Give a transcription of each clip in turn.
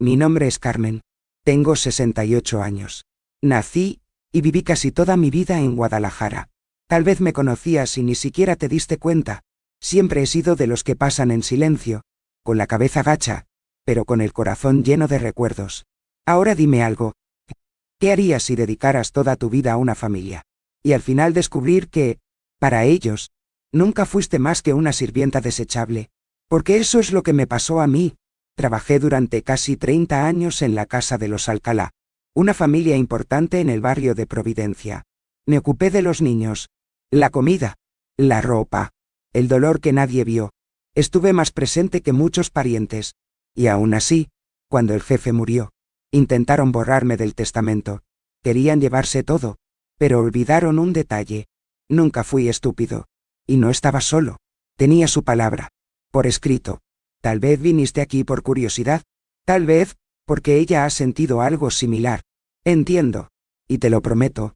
Mi nombre es Carmen. Tengo 68 años. Nací y viví casi toda mi vida en Guadalajara. Tal vez me conocías y ni siquiera te diste cuenta. Siempre he sido de los que pasan en silencio, con la cabeza gacha, pero con el corazón lleno de recuerdos. Ahora dime algo. ¿Qué harías si dedicaras toda tu vida a una familia? Y al final descubrir que, para ellos, nunca fuiste más que una sirvienta desechable. Porque eso es lo que me pasó a mí. Trabajé durante casi 30 años en la casa de los Alcalá, una familia importante en el barrio de Providencia. Me ocupé de los niños, la comida, la ropa, el dolor que nadie vio. Estuve más presente que muchos parientes. Y aún así, cuando el jefe murió, intentaron borrarme del testamento. Querían llevarse todo, pero olvidaron un detalle. Nunca fui estúpido. Y no estaba solo. Tenía su palabra. Por escrito. Tal vez viniste aquí por curiosidad. Tal vez, porque ella ha sentido algo similar. Entiendo. Y te lo prometo.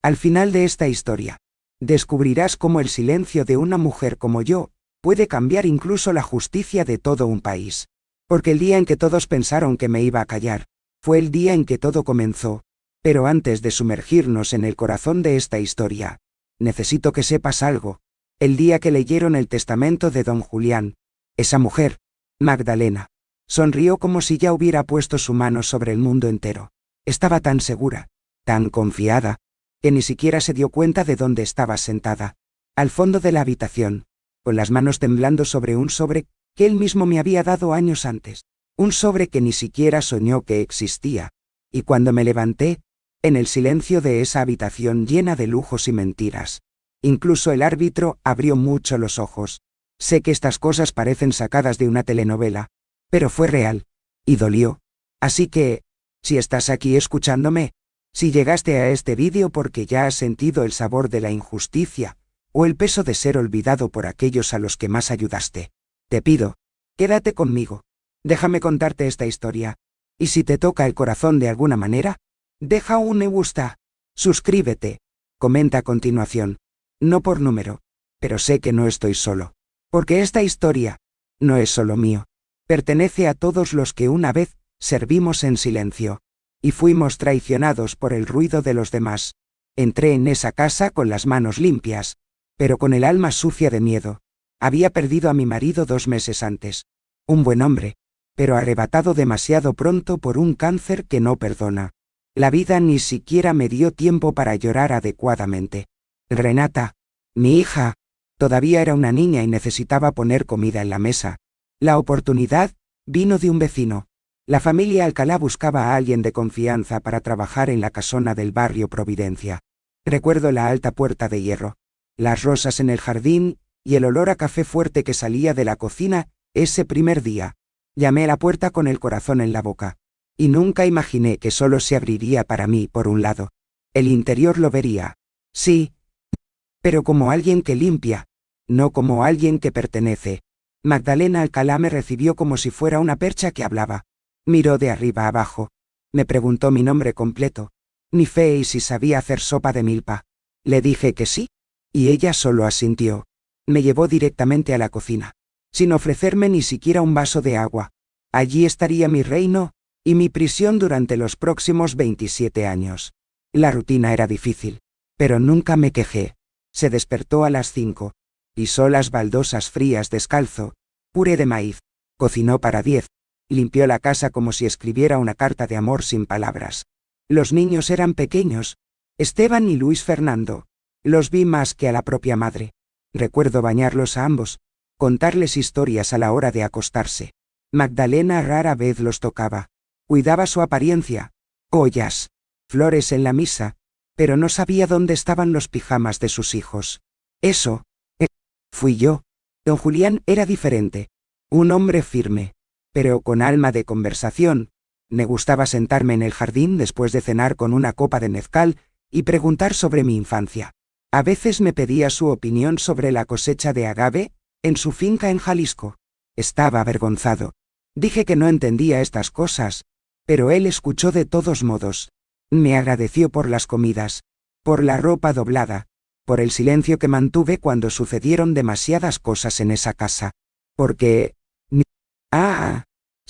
Al final de esta historia, descubrirás cómo el silencio de una mujer como yo puede cambiar incluso la justicia de todo un país. Porque el día en que todos pensaron que me iba a callar, fue el día en que todo comenzó. Pero antes de sumergirnos en el corazón de esta historia, necesito que sepas algo. El día que leyeron el testamento de don Julián, esa mujer, Magdalena, sonrió como si ya hubiera puesto su mano sobre el mundo entero. Estaba tan segura, tan confiada, que ni siquiera se dio cuenta de dónde estaba sentada. Al fondo de la habitación, con las manos temblando sobre un sobre que él mismo me había dado años antes. Un sobre que ni siquiera soñó que existía. Y cuando me levanté, en el silencio de esa habitación llena de lujos y mentiras, incluso el árbitro abrió mucho los ojos. Sé que estas cosas parecen sacadas de una telenovela, pero fue real, y dolió. Así que, si estás aquí escuchándome, si llegaste a este vídeo porque ya has sentido el sabor de la injusticia, o el peso de ser olvidado por aquellos a los que más ayudaste, te pido, quédate conmigo. Déjame contarte esta historia. Y si te toca el corazón de alguna manera, deja un me gusta, suscríbete, comenta a continuación. No por número, pero sé que no estoy solo. Porque esta historia no es solo mío. Pertenece a todos los que una vez servimos en silencio. Y fuimos traicionados por el ruido de los demás. Entré en esa casa con las manos limpias, pero con el alma sucia de miedo. Había perdido a mi marido 2 meses antes. Un buen hombre, pero arrebatado demasiado pronto por un cáncer que no perdona. La vida ni siquiera me dio tiempo para llorar adecuadamente. Renata, mi hija, todavía era una niña y necesitaba poner comida en la mesa. La oportunidad vino de un vecino. La familia Alcalá buscaba a alguien de confianza para trabajar en la casona del barrio Providencia. Recuerdo la alta puerta de hierro, las rosas en el jardín y el olor a café fuerte que salía de la cocina ese primer día. Llamé a la puerta con el corazón en la boca. Y nunca imaginé que solo se abriría para mí por un lado. El interior lo vería. Sí, pero como alguien que limpia, no como alguien que pertenece. Magdalena Alcalá me recibió como si fuera una percha que hablaba. Miró de arriba abajo. Me preguntó mi nombre completo, mi fe y si sabía hacer sopa de milpa. Le dije que sí, y ella solo asintió. Me llevó directamente a la cocina, sin ofrecerme ni siquiera un vaso de agua. Allí estaría mi reino y mi prisión durante los próximos 27 años. La rutina era difícil, pero nunca me quejé. Se despertó a las 5. Pisó las baldosas frías descalzo, puré de maíz, cocinó para 10, limpió la casa como si escribiera una carta de amor sin palabras. Los niños eran pequeños, Esteban y Luis Fernando. Los vi más que a la propia madre. Recuerdo bañarlos a ambos, contarles historias a la hora de acostarse. Magdalena rara vez los tocaba. Cuidaba su apariencia, ollas, flores en la misa, pero no sabía dónde estaban los pijamas de sus hijos. Eso, fui yo. Don Julián era diferente. Un hombre firme, pero con alma de conversación. Me gustaba sentarme en el jardín después de cenar con una copa de mezcal y preguntar sobre mi infancia. A veces me pedía su opinión sobre la cosecha de agave en su finca en Jalisco. Estaba avergonzado. Dije que no entendía estas cosas, pero él escuchó de todos modos. Me agradeció por las comidas, por la ropa doblada, por el silencio que mantuve cuando sucedieron demasiadas cosas en esa casa. Porque...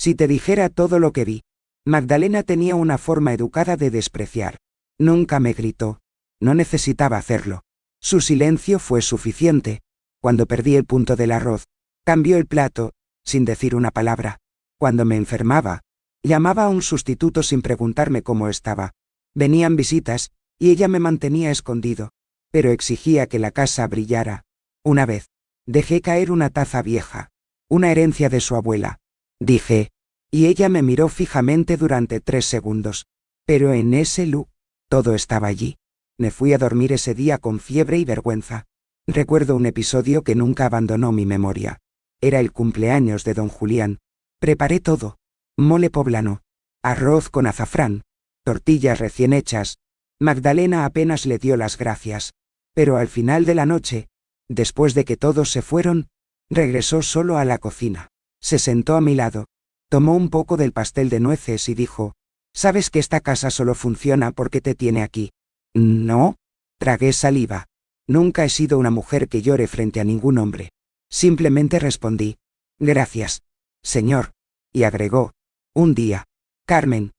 Si te dijera todo lo que vi. Magdalena tenía una forma educada de despreciar. Nunca me gritó. No necesitaba hacerlo. Su silencio fue suficiente. Cuando perdí el punto del arroz, cambió el plato, sin decir una palabra. Cuando me enfermaba, llamaba a un sustituto sin preguntarme cómo estaba. Venían visitas, y ella me mantenía escondido, pero exigía que la casa brillara. Una vez, dejé caer una taza vieja, una herencia de su abuela. Dije, y ella me miró fijamente durante 3 segundos. Pero en ese look, todo estaba allí. Me fui a dormir ese día con fiebre y vergüenza. Recuerdo un episodio que nunca abandonó mi memoria. Era el cumpleaños de don Julián. Preparé todo. Mole poblano, arroz con azafrán, tortillas recién hechas. Magdalena apenas le dio las gracias. Pero al final de la noche, después de que todos se fueron, regresó solo a la cocina. Se sentó a mi lado, tomó un poco del pastel de nueces y dijo, «¿Sabes que esta casa solo funciona porque te tiene aquí?» «No». Tragué saliva. Nunca he sido una mujer que llore frente a ningún hombre. Simplemente respondí, «Gracias, señor». Y agregó, «Un día, Carmen,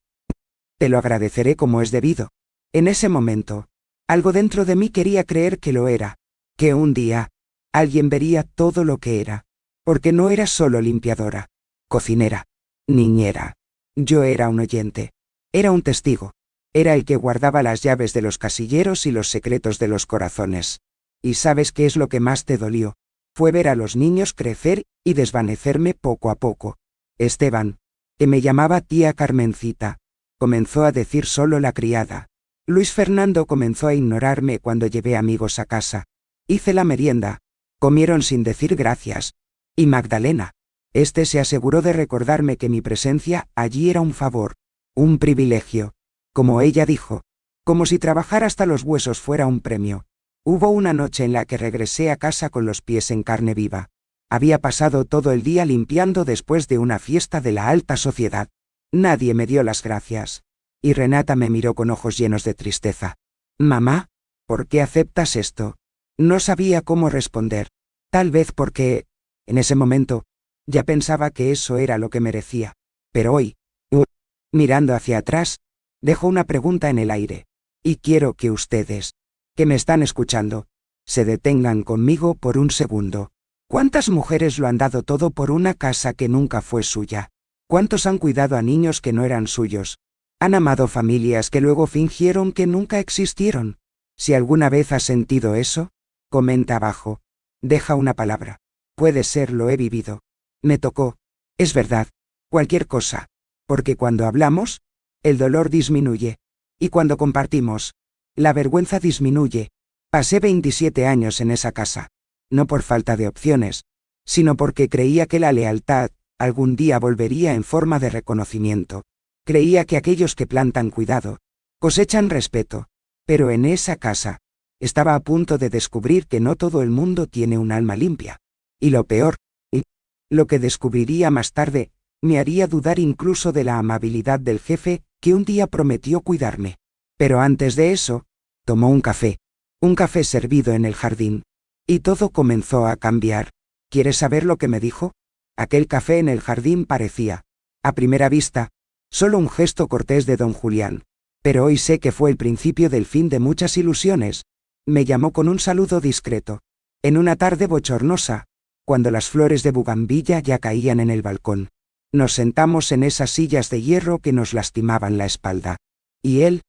te lo agradeceré como es debido». En ese momento, algo dentro de mí quería creer que lo era, que un día, alguien vería todo lo que era, porque no era solo limpiadora, cocinera, niñera. Yo era un oyente, era un testigo, era el que guardaba las llaves de los casilleros y los secretos de los corazones. ¿Y sabes qué es lo que más te dolió? Fue ver a los niños crecer y desvanecerme poco a poco. Esteban, que me llamaba tía Carmencita, comenzó a decir solo la criada. Luis Fernando comenzó a ignorarme cuando llevé amigos a casa. Hice la merienda. Comieron sin decir gracias. Y Magdalena. Se aseguró de recordarme que mi presencia allí era un favor, un privilegio. Como ella dijo, como si trabajar hasta los huesos fuera un premio. Hubo una noche en la que regresé a casa con los pies en carne viva. Había pasado todo el día limpiando después de una fiesta de la alta sociedad. Nadie me dio las gracias. Y Renata me miró con ojos llenos de tristeza. «Mamá, ¿por qué aceptas esto?» No sabía cómo responder. Tal vez porque, en ese momento, ya pensaba que eso era lo que merecía. Pero hoy, mirando hacia atrás, dejo una pregunta en el aire. Y quiero que ustedes, que me están escuchando, se detengan conmigo por un segundo. ¿Cuántas mujeres lo han dado todo por una casa que nunca fue suya? ¿Cuántos han cuidado a niños que no eran suyos? Han amado familias que luego fingieron que nunca existieron. Si alguna vez has sentido eso, comenta abajo. Deja una palabra. Puede ser lo he vivido. Me tocó. Es verdad. Cualquier cosa. Porque cuando hablamos, el dolor disminuye. Y cuando compartimos, la vergüenza disminuye. Pasé 27 años en esa casa. No por falta de opciones, sino porque creía que la lealtad algún día volvería en forma de reconocimiento. Creía que aquellos que plantan cuidado, cosechan respeto. Pero en esa casa, estaba a punto de descubrir que no todo el mundo tiene un alma limpia. Y lo peor, lo que descubriría más tarde, me haría dudar incluso de la amabilidad del jefe que un día prometió cuidarme. Pero antes de eso, tomó un café servido en el jardín. Y todo comenzó a cambiar. ¿Quieres saber lo que me dijo? Aquel café en el jardín parecía, a primera vista, solo un gesto cortés de don Julián. Pero hoy sé que fue el principio del fin de muchas ilusiones. Me llamó con un saludo discreto. En una tarde bochornosa, cuando las flores de bugambilla ya caían en el balcón. Nos sentamos en esas sillas de hierro que nos lastimaban la espalda. Y él,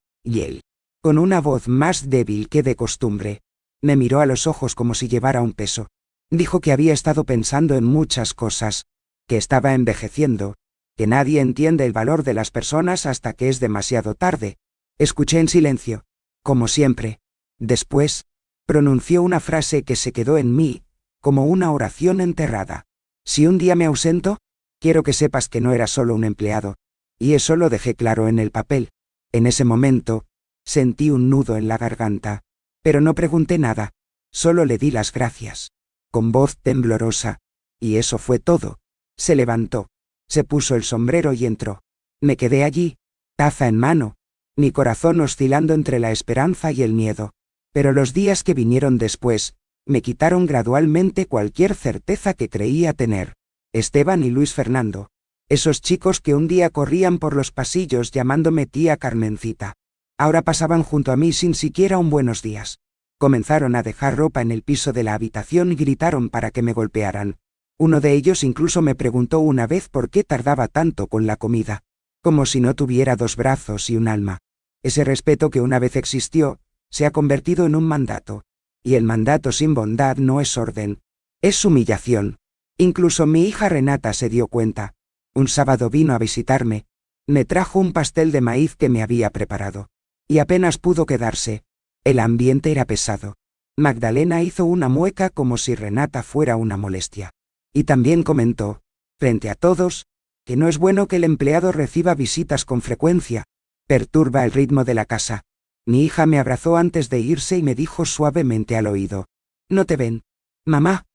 con una voz más débil que de costumbre, me miró a los ojos como si llevara un peso. Dijo que había estado pensando en muchas cosas, que estaba envejeciendo, que nadie entiende el valor de las personas hasta que es demasiado tarde. Escuché en silencio, como siempre. Después, pronunció una frase que se quedó en mí, como una oración enterrada. Si un día me ausento, quiero que sepas que no era solo un empleado. Y eso lo dejé claro en el papel. En ese momento, sentí un nudo en la garganta. Pero no pregunté nada, solo le di las gracias, con voz temblorosa. Y eso fue todo. Se levantó, se puso el sombrero y entró. Me quedé allí, taza en mano, mi corazón oscilando entre la esperanza y el miedo. Pero los días que vinieron después, me quitaron gradualmente cualquier certeza que creía tener. Esteban y Luis Fernando, Esos chicos que un día corrían por los pasillos llamándome tía Carmencita. Ahora pasaban junto a mí sin siquiera un buenos días. Comenzaron a dejar ropa en el piso de la habitación y gritaron para que me golpearan. Uno de ellos incluso me preguntó una vez por qué tardaba tanto con la comida. Como si no tuviera 2 brazos y un alma. Ese respeto que una vez existió, se ha convertido en un mandato. Y el mandato sin bondad no es orden. Es humillación. Incluso mi hija Renata se dio cuenta. Un sábado vino a visitarme. Me trajo un pastel de maíz que me había preparado. Y apenas pudo quedarse. El ambiente era pesado. Magdalena hizo una mueca como si Renata fuera una molestia. Y también comentó, frente a todos, que no es bueno que el empleado reciba visitas con frecuencia. Perturba el ritmo de la casa. Mi hija me abrazó antes de irse y me dijo suavemente al oído. ¿No te ven, mamá?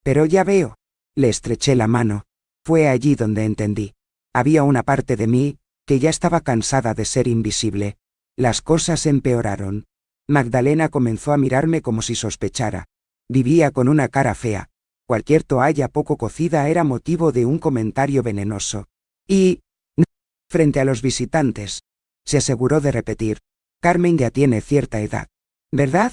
Pero ya veo. Le estreché la mano. Fue allí donde entendí. Había una parte de mí, que ya estaba cansada de ser invisible. Las cosas empeoraron. Magdalena comenzó a mirarme como si sospechara. Vivía con una cara fea. Cualquier toalla poco cocida era motivo de un comentario venenoso. Y, frente a los visitantes, se aseguró de repetir, Carmen ya tiene cierta edad, ¿verdad?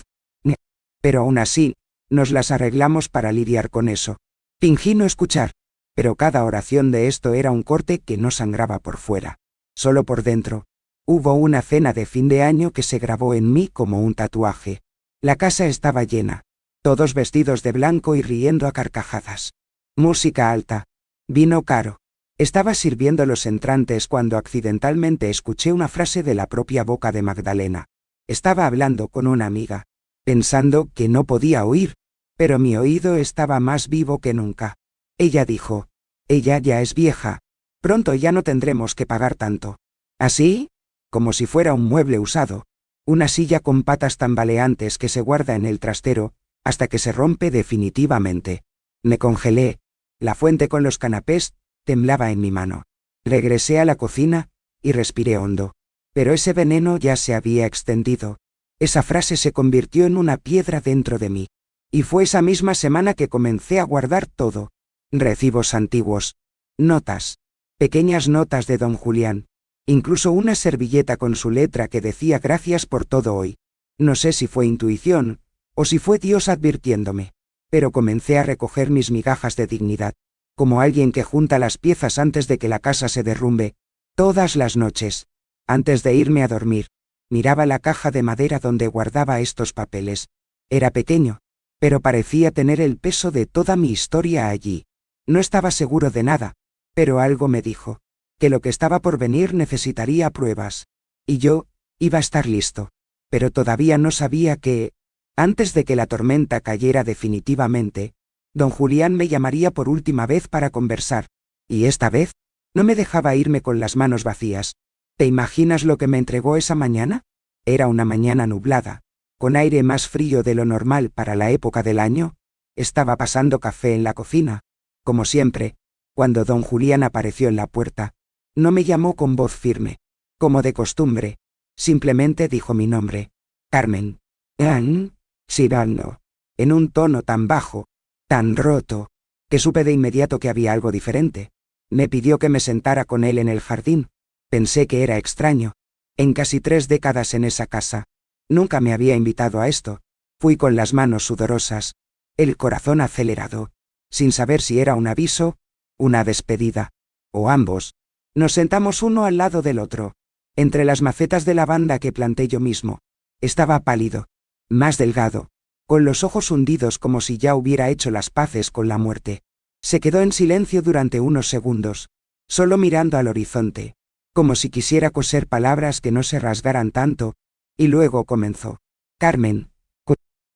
Pero aún así, nos las arreglamos para lidiar con eso. Fingí no escuchar, pero cada oración de esto era un corte que no sangraba por fuera, solo por dentro. Hubo una cena de fin de año que se grabó en mí como un tatuaje. La casa estaba llena. Todos vestidos de blanco y riendo a carcajadas. Música alta. Vino caro. Estaba sirviendo los entrantes cuando accidentalmente escuché una frase de la propia boca de Magdalena. Estaba hablando con una amiga, pensando que no podía oír, pero mi oído estaba más vivo que nunca. Ella dijo, ella ya es vieja. Pronto ya no tendremos que pagar tanto. ¿Así? Como si fuera un mueble usado. Una silla con patas tambaleantes que se guarda en el trastero, hasta que se rompe definitivamente. Me congelé. La fuente con los canapés temblaba en mi mano. Regresé a la cocina y respiré hondo. Pero ese veneno ya se había extendido. Esa frase se convirtió en una piedra dentro de mí. Y fue esa misma semana que comencé a guardar todo. Recibos antiguos. Notas. Pequeñas notas de don Julián. Incluso una servilleta con su letra que decía gracias por todo hoy. No sé si fue intuición, o si fue Dios advirtiéndome, pero comencé a recoger mis migajas de dignidad, como alguien que junta las piezas antes de que la casa se derrumbe. Todas las noches, antes de irme a dormir, miraba la caja de madera donde guardaba estos papeles. Era pequeño, pero parecía tener el peso de toda mi historia allí. No estaba seguro de nada, pero algo me dijo, que lo que estaba por venir necesitaría pruebas. Y yo, iba a estar listo, pero todavía no sabía que, antes de que la tormenta cayera definitivamente, don Julián me llamaría por última vez para conversar, y esta vez, no me dejaba irme con las manos vacías. ¿Te imaginas lo que me entregó esa mañana? Era una mañana nublada, con aire más frío de lo normal para la época del año. Estaba pasando café en la cocina. Como siempre, cuando don Julián apareció en la puerta, no me llamó con voz firme, como de costumbre, simplemente dijo mi nombre, Carmen. Sirano, en un tono tan bajo, tan roto, que supe de inmediato que había algo diferente. Me pidió que me sentara con él en el jardín. Pensé que era extraño. En casi 3 décadas en esa casa, nunca me había invitado a esto. Fui con las manos sudorosas, el corazón acelerado, sin saber si era un aviso, una despedida, o ambos. Nos sentamos uno al lado del otro, entre las macetas de lavanda que planté yo mismo. Estaba pálido, más delgado, con los ojos hundidos como si ya hubiera hecho las paces con la muerte. Se quedó en silencio durante unos segundos, solo mirando al horizonte, como si quisiera coser palabras que no se rasgaran tanto, y luego comenzó. Carmen,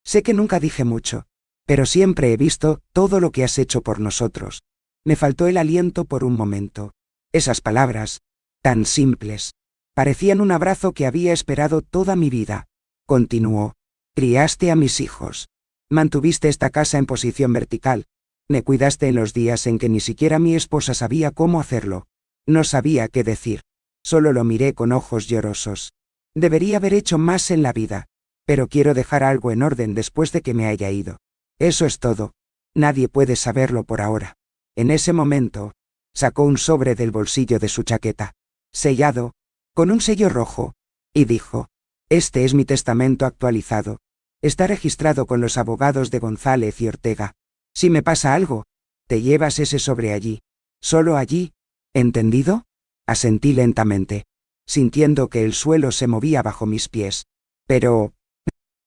sé que nunca dije mucho, pero siempre he visto todo lo que has hecho por nosotros. Me faltó el aliento por un momento. Esas palabras, tan simples, parecían un abrazo que había esperado toda mi vida. Continuó. Criaste a mis hijos. Mantuviste esta casa en posición vertical. Me cuidaste en los días en que ni siquiera mi esposa sabía cómo hacerlo. No sabía qué decir. Solo lo miré con ojos llorosos. Debería haber hecho más en la vida, pero quiero dejar algo en orden después de que me haya ido. Eso es todo. Nadie puede saberlo por ahora. En ese momento, Sacó un sobre del bolsillo de su chaqueta, sellado, con un sello rojo, y dijo: «Este es mi testamento actualizado. Está registrado con los abogados de González y Ortega. Si me pasa algo, te llevas ese sobre allí. Solo allí. ¿Entendido?». Asentí lentamente, sintiendo que el suelo se movía bajo mis pies. «Pero...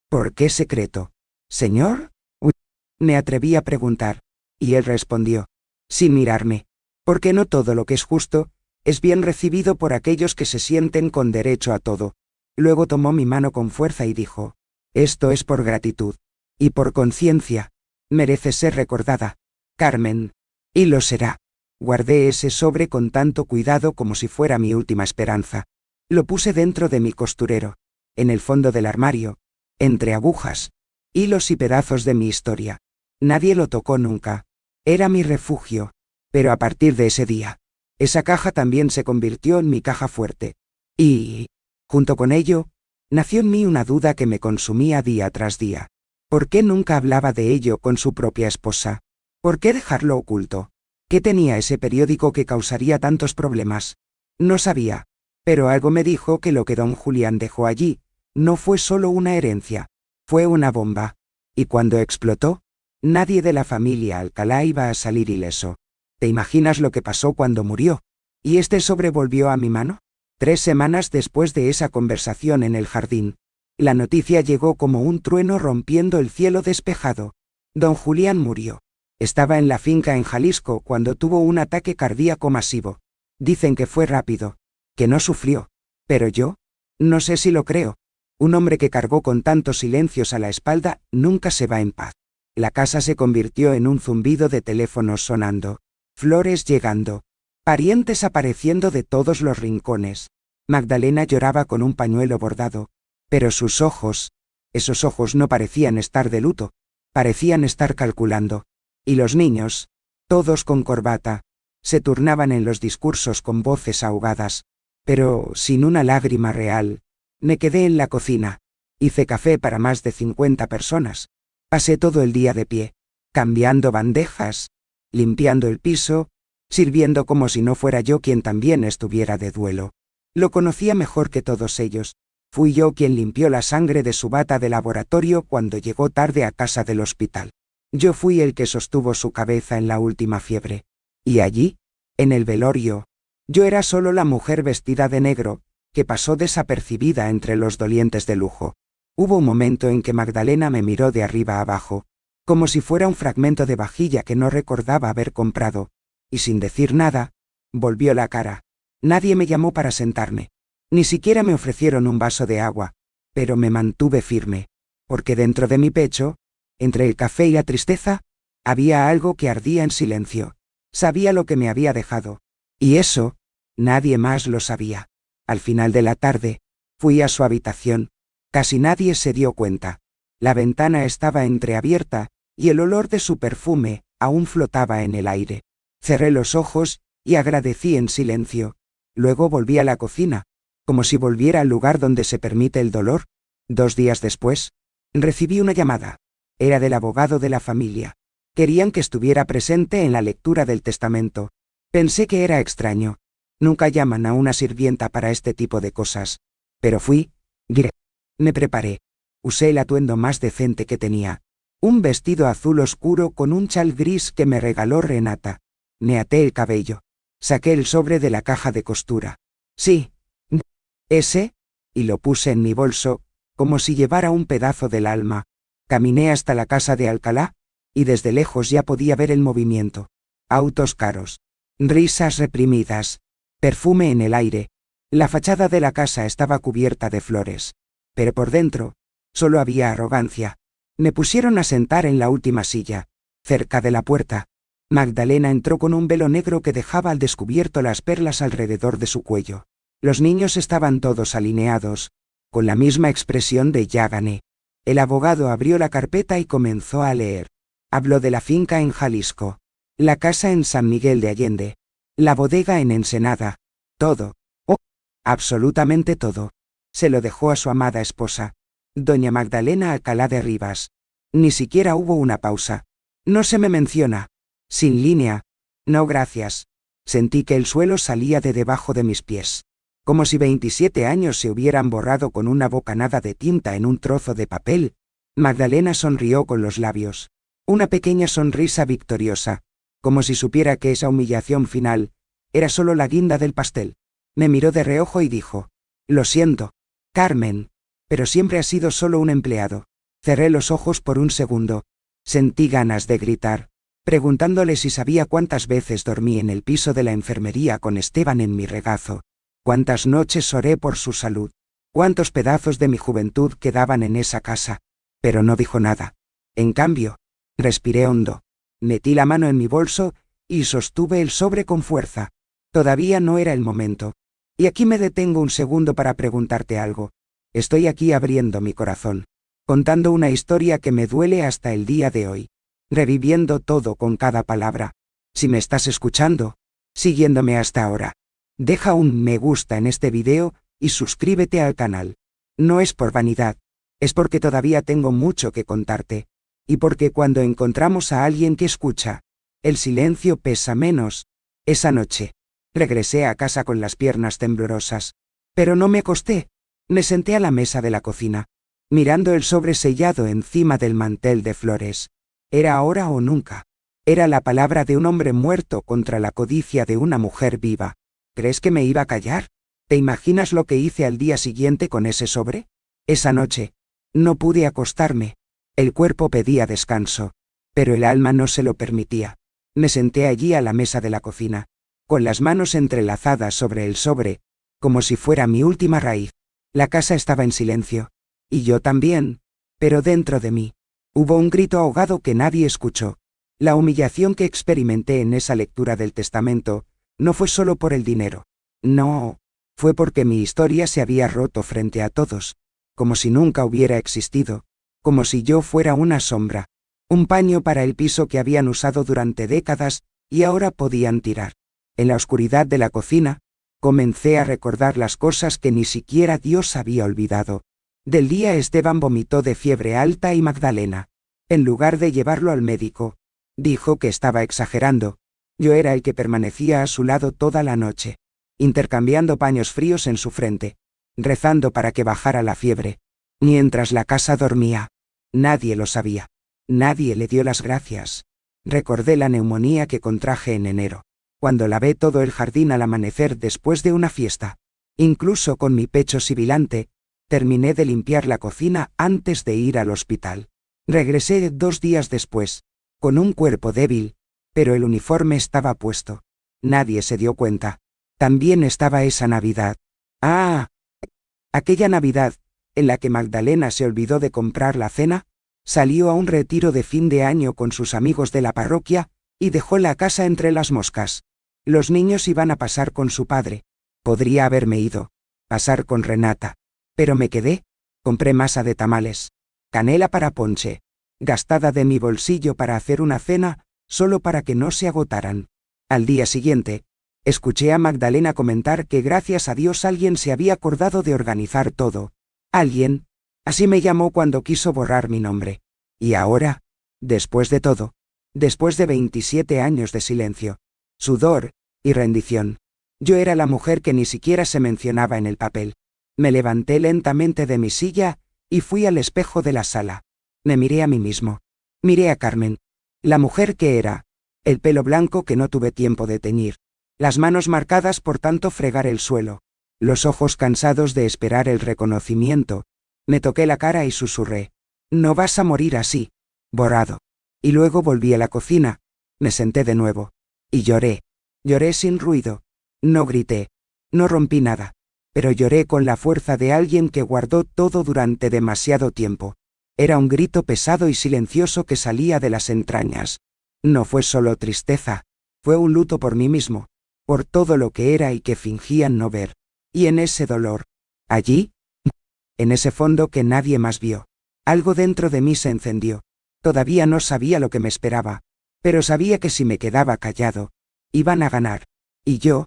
¿por qué secreto, señor?». Me atreví a preguntar, y él respondió, sin mirarme: «Porque no todo lo que es justo es bien recibido por aquellos que se sienten con derecho a todo». Luego tomó mi mano con fuerza y dijo: «Esto es por gratitud. Y por conciencia. Mereces ser recordada, Carmen. Y lo será». Guardé ese sobre con tanto cuidado como si fuera mi última esperanza. Lo puse dentro de mi costurero, en el fondo del armario, entre agujas, hilos y pedazos de mi historia. Nadie lo tocó nunca. Era mi refugio. Pero a partir de ese día, esa caja también se convirtió en mi caja fuerte. Y, junto con ello, nació en mí una duda que me consumía día tras día. ¿Por qué nunca hablaba de ello con su propia esposa? ¿Por qué dejarlo oculto? ¿Qué tenía ese periódico que causaría tantos problemas? No sabía, pero algo me dijo que lo que don Julián dejó allí no fue solo una herencia, fue una bomba. Y cuando explotó, nadie de la familia Alcalá iba a salir ileso. ¿Te imaginas lo que pasó cuando murió? ¿Y este sobre volvió a mi mano? 3 semanas después de esa conversación en el jardín, la noticia llegó como un trueno rompiendo el cielo despejado. Don Julián murió. Estaba en la finca en Jalisco cuando tuvo un ataque cardíaco masivo. Dicen que fue rápido, que no sufrió. Pero yo, no sé si lo creo. Un hombre que cargó con tantos silencios a la espalda nunca se va en paz. La casa se convirtió en un zumbido de teléfonos sonando, flores llegando, parientes apareciendo de todos los rincones. Magdalena lloraba con un pañuelo bordado, pero sus ojos, esos ojos no parecían estar de luto, parecían estar calculando. Y los niños, todos con corbata, se turnaban en los discursos con voces ahogadas, pero sin una lágrima real. Me quedé en la cocina. Hice café para más de 50 personas. Pasé todo el día de pie, cambiando bandejas, limpiando el piso, sirviendo como si no fuera yo quien también estuviera de duelo. Lo conocía mejor que todos ellos. Fui yo quien limpió la sangre de su bata de laboratorio cuando llegó tarde a casa del hospital. Yo fui el que sostuvo su cabeza en la última fiebre. Y allí, en el velorio, yo era solo la mujer vestida de negro, que pasó desapercibida entre los dolientes de lujo. Hubo un momento en que Magdalena me miró de arriba abajo, como si fuera un fragmento de vajilla que no recordaba haber comprado, y sin decir nada, volvió la cara. Nadie me llamó para sentarme. Ni siquiera me ofrecieron un vaso de agua, pero me mantuve firme, porque dentro de mi pecho, entre el café y la tristeza, había algo que ardía en silencio. Sabía lo que me había dejado. Y eso, nadie más lo sabía. Al final de la tarde, fui a su habitación. Casi nadie se dio cuenta. La ventana estaba entreabierta, y el olor de su perfume aún flotaba en el aire. Cerré los ojos, y agradecí en silencio. Luego volví a la cocina, como si volviera al lugar donde se permite el dolor. 2 días después, recibí una llamada. Era del abogado de la familia. Querían que estuviera presente en la lectura del testamento. Pensé que era extraño. Nunca llaman a una sirvienta para este tipo de cosas. Pero fui. Me preparé. Usé el atuendo más decente que tenía. Un vestido azul oscuro con un chal gris que me regaló Renata. Me até el cabello. Saqué el sobre de la caja de costura. Sí. Ese. Y lo puse en mi bolso, como si llevara un pedazo del alma. Caminé hasta la casa de Alcalá, y desde lejos ya podía ver el movimiento. Autos caros. Risas reprimidas. Perfume en el aire. La fachada de la casa estaba cubierta de flores. Pero por dentro, solo había arrogancia. Me pusieron a sentar en la última silla, cerca de la puerta. Magdalena entró con un velo negro que dejaba al descubierto las perlas alrededor de su cuello. Los niños estaban todos alineados, con la misma expresión de ya gané. El abogado abrió la carpeta y comenzó a leer. Habló de la finca en Jalisco, la casa en San Miguel de Allende, la bodega en Ensenada. Todo. Oh, absolutamente todo. Se lo dejó a su amada esposa, doña Magdalena Alcalá de Rivas. Ni siquiera hubo una pausa. No se me menciona. Sin línea. No gracias. Sentí que el suelo salía de debajo de mis pies. Como si 27 años se hubieran borrado con una bocanada de tinta en un trozo de papel. Magdalena sonrió con los labios. Una pequeña sonrisa victoriosa, como si supiera que esa humillación final era solo la guinda del pastel. Me miró de reojo y dijo: «Lo siento, Carmen, pero siempre has sido solo un empleado». Cerré los ojos por un segundo. Sentí ganas de gritar, preguntándole si sabía cuántas veces dormí en el piso de la enfermería con Esteban en mi regazo, cuántas noches oré por su salud, cuántos pedazos de mi juventud quedaban en esa casa. Pero no dijo nada. En cambio, respiré hondo, metí la mano en mi bolso y sostuve el sobre con fuerza. Todavía no era el momento. Y aquí me detengo un segundo para preguntarte algo. Estoy aquí abriendo mi corazón, contando una historia que me duele hasta el día de hoy, reviviendo todo con cada palabra. Si me estás escuchando, siguiéndome hasta ahora, deja un me gusta en este video y suscríbete al canal. No es por vanidad, es porque todavía tengo mucho que contarte, y porque cuando encontramos a alguien que escucha, el silencio pesa menos. Esa noche, regresé a casa con las piernas temblorosas, pero no me acosté. Me senté a la mesa de la cocina, mirando el sobre sellado encima del mantel de flores. Era ahora o nunca. Era la palabra de un hombre muerto contra la codicia de una mujer viva. ¿Crees que me iba a callar? ¿Te imaginas lo que hice al día siguiente con ese sobre? Esa noche, no pude acostarme. El cuerpo pedía descanso, pero el alma no se lo permitía. Me senté allí a la mesa de la cocina, con las manos entrelazadas sobre el sobre, como si fuera mi última raíz. La casa estaba en silencio, y yo también, pero dentro de mí hubo un grito ahogado que nadie escuchó. La humillación que experimenté en esa lectura del testamento no fue solo por el dinero. No, fue porque mi historia se había roto frente a todos, como si nunca hubiera existido, como si yo fuera una sombra, un paño para el piso que habían usado durante décadas y ahora podían tirar. En la oscuridad de la cocina, comencé a recordar las cosas que ni siquiera Dios había olvidado. Del día Esteban vomitó de fiebre alta y Magdalena, en lugar de llevarlo al médico, dijo que estaba exagerando. Yo era el que permanecía a su lado toda la noche, intercambiando paños fríos en su frente, rezando para que bajara la fiebre. Mientras la casa dormía, nadie lo sabía. Nadie le dio las gracias. Recordé la neumonía que contraje en enero, cuando lavé todo el jardín al amanecer después de una fiesta. Incluso con mi pecho sibilante, terminé de limpiar la cocina antes de ir al hospital. Regresé 2 días después, con un cuerpo débil, pero el uniforme estaba puesto. Nadie se dio cuenta. También estaba esa Navidad. ¡Ah! Aquella Navidad, en la que Magdalena se olvidó de comprar la cena, salió a un retiro de fin de año con sus amigos de la parroquia y dejó la casa entre las moscas. Los niños iban a pasar con su padre. Podría haberme ido, pasar con Renata, pero me quedé. Compré masa de tamales, canela para ponche, gastada de mi bolsillo para hacer una cena, solo para que no se agotaran. Al día siguiente, escuché a Magdalena comentar que gracias a Dios alguien se había acordado de organizar todo. Alguien, así me llamó cuando quiso borrar mi nombre. Y ahora, después de todo, después de 27 años de silencio, sudor y rendición, yo era la mujer que ni siquiera se mencionaba en el papel. Me levanté lentamente de mi silla y fui al espejo de la sala. Me miré a mí mismo. Miré a Carmen, la mujer que era, el pelo blanco que no tuve tiempo de teñir, las manos marcadas por tanto fregar el suelo, los ojos cansados de esperar el reconocimiento. Me toqué la cara y susurré: «No vas a morir así». Borrado. Y luego volví a la cocina, me senté de nuevo, y lloré. Lloré sin ruido. No grité, no rompí nada, pero lloré con la fuerza de alguien que guardó todo durante demasiado tiempo. Era un grito pesado y silencioso que salía de las entrañas. No fue solo tristeza, fue un luto por mí mismo, por todo lo que era y que fingían no ver. Y en ese dolor, allí, en ese fondo que nadie más vio, algo dentro de mí se encendió. Todavía no sabía lo que me esperaba, pero sabía que si me quedaba callado, iban a ganar. Y yo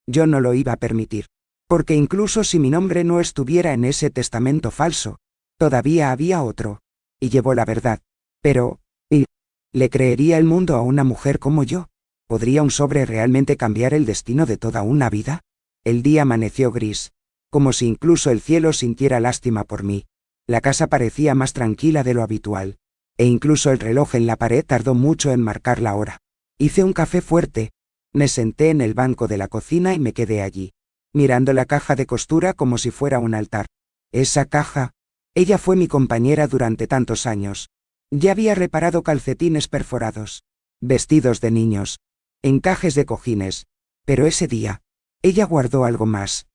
no lo iba a permitir. Porque incluso si mi nombre no estuviera en ese testamento falso, todavía había otro. Y llevó la verdad. Pero, ¿y le creería el mundo a una mujer como yo? ¿Podría un sobre realmente cambiar el destino de toda una vida? El día amaneció gris, como si incluso el cielo sintiera lástima por mí. La casa parecía más tranquila de lo habitual, e incluso el reloj en la pared tardó mucho en marcar la hora. Hice un café fuerte, me senté en el banco de la cocina y me quedé allí, mirando la caja de costura como si fuera un altar. Esa caja, ella fue mi compañera durante tantos años. Ya había reparado calcetines perforados, vestidos de niños, encajes de cojines, pero ese día, ella guardó algo más.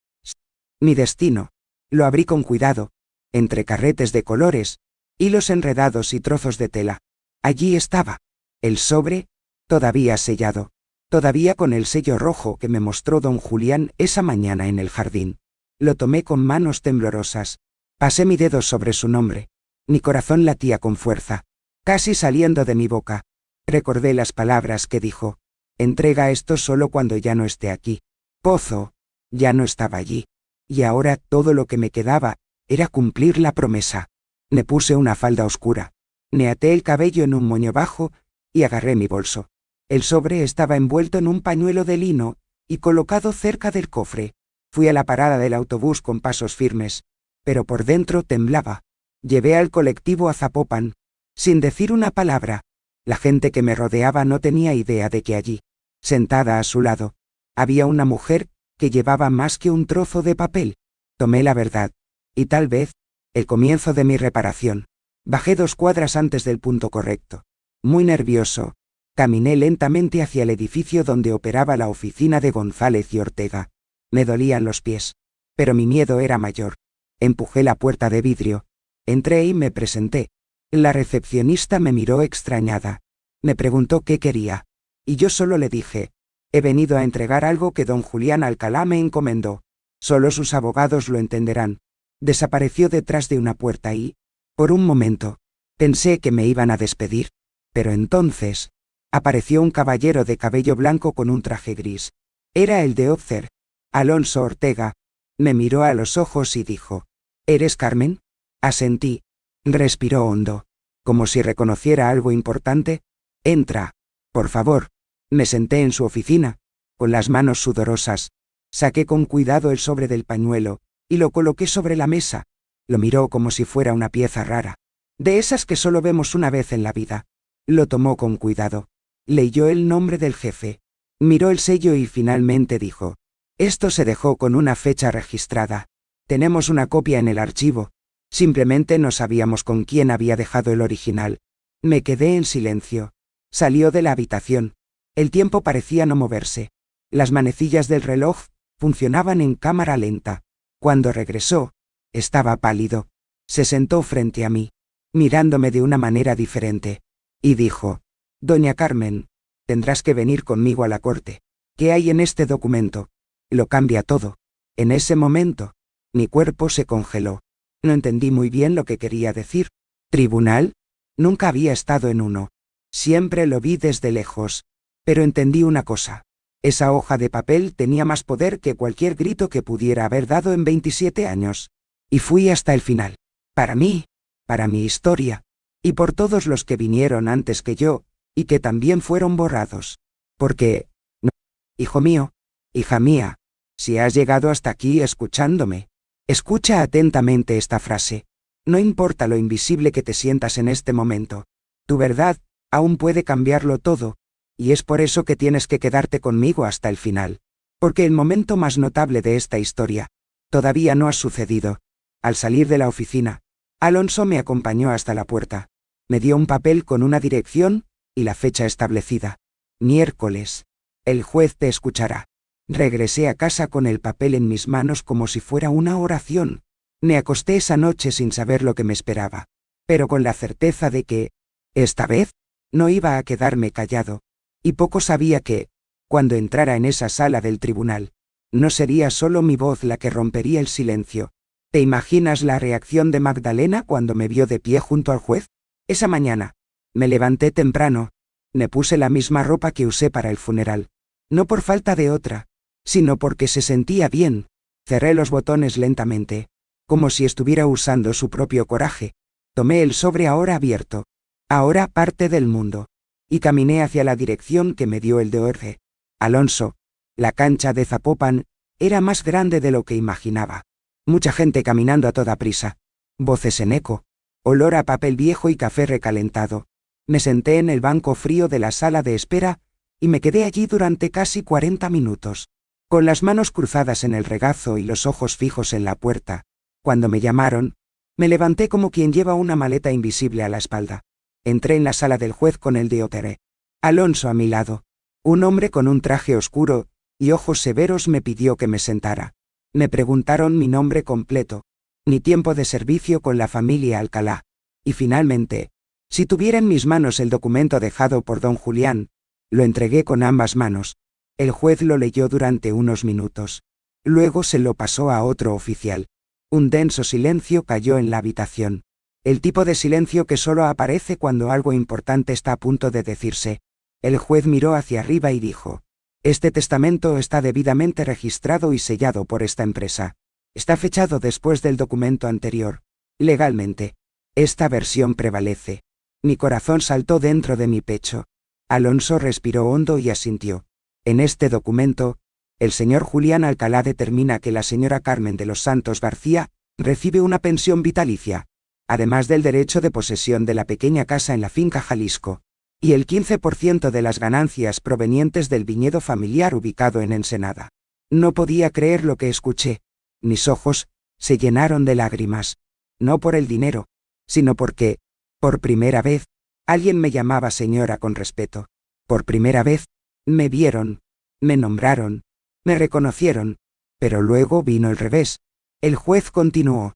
Mi destino. Lo abrí con cuidado, entre carretes de colores, hilos enredados y trozos de tela. Allí estaba, el sobre, todavía sellado, todavía con el sello rojo que me mostró don Julián esa mañana en el jardín. Lo tomé con manos temblorosas. Pasé mi dedo sobre su nombre. Mi corazón latía con fuerza, casi saliendo de mi boca. Recordé las palabras que dijo. Entrega esto solo cuando ya no esté aquí. Pozo, ya no estaba allí. Y ahora todo lo que me quedaba era cumplir la promesa. Me puse una falda oscura, me até el cabello en un moño bajo y agarré mi bolso. El sobre estaba envuelto en un pañuelo de lino y colocado cerca del cofre. Fui a la parada del autobús con pasos firmes, pero por dentro temblaba. Llevé al colectivo a Zapopan, sin decir una palabra. La gente que me rodeaba no tenía idea de que allí, sentada a su lado, había una mujer que llevaba más que un trozo de papel. Tomé la verdad, y tal vez, el comienzo de mi reparación. Bajé 2 cuadras antes del punto correcto. Muy nervioso, caminé lentamente hacia el edificio donde operaba la oficina de González y Ortega. Me dolían los pies, pero mi miedo era mayor. Empujé la puerta de vidrio, entré y me presenté. La recepcionista me miró extrañada. Me preguntó qué quería, y yo solo le dije: he venido a entregar algo que don Julián Alcalá me encomendó. Solo sus abogados lo entenderán. Desapareció detrás de una puerta y, por un momento, pensé que me iban a despedir. Pero entonces, apareció un caballero de cabello blanco con un traje gris. Era el de Opcer, Alonso Ortega. Me miró a los ojos y dijo: ¿eres Carmen? Asentí. Respiró hondo, como si reconociera algo importante. Entra, por favor. Me senté en su oficina, con las manos sudorosas. Saqué con cuidado el sobre del pañuelo, y lo coloqué sobre la mesa. Lo miró como si fuera una pieza rara, de esas que solo vemos una vez en la vida. Lo tomó con cuidado. Leyó el nombre del jefe. Miró el sello y finalmente dijo: esto se dejó con una fecha registrada. Tenemos una copia en el archivo. Simplemente no sabíamos con quién había dejado el original. Me quedé en silencio. Salió de la habitación. El tiempo parecía no moverse. Las manecillas del reloj funcionaban en cámara lenta. Cuando regresó, estaba pálido. Se sentó frente a mí, mirándome de una manera diferente, y dijo: doña Carmen, tendrás que venir conmigo a la corte. ¿Qué hay en este documento? Lo cambia todo. En ese momento, mi cuerpo se congeló. No entendí muy bien lo que quería decir. ¿Tribunal? Nunca había estado en uno. Siempre lo vi desde lejos. Pero entendí una cosa. Esa hoja de papel tenía más poder que cualquier grito que pudiera haber dado en 27 años. Y fui hasta el final. Para mí, para mi historia, y por todos los que vinieron antes que yo, y que también fueron borrados. Porque, no, hijo mío, hija mía, si has llegado hasta aquí escuchándome, escucha atentamente esta frase. No importa lo invisible que te sientas en este momento, tu verdad aún puede cambiarlo todo. Y es por eso que tienes que quedarte conmigo hasta el final. Porque el momento más notable de esta historia todavía no ha sucedido. Al salir de la oficina, Alonso me acompañó hasta la puerta. Me dio un papel con una dirección y la fecha establecida. Miércoles. El juez te escuchará. Regresé a casa con el papel en mis manos como si fuera una oración. Me acosté esa noche sin saber lo que me esperaba, pero con la certeza de que, esta vez, no iba a quedarme callado. Y poco sabía que, cuando entrara en esa sala del tribunal, no sería solo mi voz la que rompería el silencio. ¿Te imaginas la reacción de Magdalena cuando me vio de pie junto al juez? Esa mañana, me levanté temprano, me puse la misma ropa que usé para el funeral. No por falta de otra, sino porque se sentía bien. Cerré los botones lentamente, como si estuviera usando su propio coraje. Tomé el sobre ahora abierto. Ahora parte del mundo. y caminé hacia la dirección que me dio el DORC. Alonso, la cancha de Zapopan, era más grande de lo que imaginaba. Mucha gente caminando a toda prisa. Voces en eco. Olor a papel viejo y café recalentado. Me senté en el banco frío de la sala de espera, y me quedé allí durante casi 40 minutos, con las manos cruzadas en el regazo y los ojos fijos en la puerta. Cuando me llamaron, me levanté como quien lleva una maleta invisible a la espalda. Entré en la sala del juez con el DOTR. Alonso a mi lado. Un hombre con un traje oscuro y ojos severos me pidió que me sentara. Me preguntaron mi nombre completo, mi tiempo de servicio con la familia Alcalá, y finalmente, si tuviera en mis manos el documento dejado por don Julián. Lo entregué con ambas manos. El juez lo leyó durante unos minutos. Luego se lo pasó a otro oficial. Un denso silencio cayó en la habitación. El tipo de silencio que solo aparece cuando algo importante está a punto de decirse. El juez miró hacia arriba y dijo: «Este testamento está debidamente registrado y sellado por esta empresa. Está fechado después del documento anterior. Legalmente. Esta versión prevalece». Mi corazón saltó dentro de mi pecho. Alonso respiró hondo y asintió. En este documento, el señor Julián Alcalá determina que la señora Carmen de los Santos García recibe una pensión vitalicia, además del derecho de posesión de la pequeña casa en la finca Jalisco, y el 15% de las ganancias provenientes del viñedo familiar ubicado en Ensenada. No podía creer lo que escuché. Mis ojos se llenaron de lágrimas. No por el dinero, sino porque, por primera vez, alguien me llamaba señora con respeto. Por primera vez, me vieron, me nombraron, me reconocieron. Pero luego vino el revés. El juez continuó.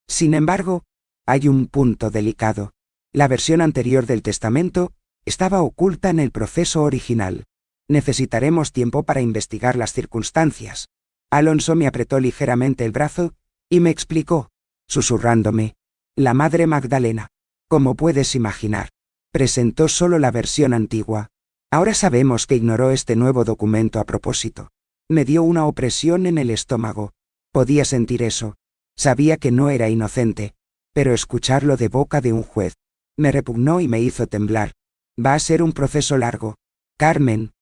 Sin embargo, hay un punto delicado. La versión anterior del testamento estaba oculta en el proceso original. Necesitaremos tiempo para investigar las circunstancias. Alonso me apretó ligeramente el brazo y me explicó, susurrándome: la madre Magdalena, como puedes imaginar, presentó solo la versión antigua. Ahora sabemos que ignoró este nuevo documento a propósito. Me dio una opresión en el estómago. Podía sentir eso. Sabía que no era inocente, pero escucharlo de boca de un juez me repugnó y me hizo temblar. Va a ser un proceso largo. Carmen,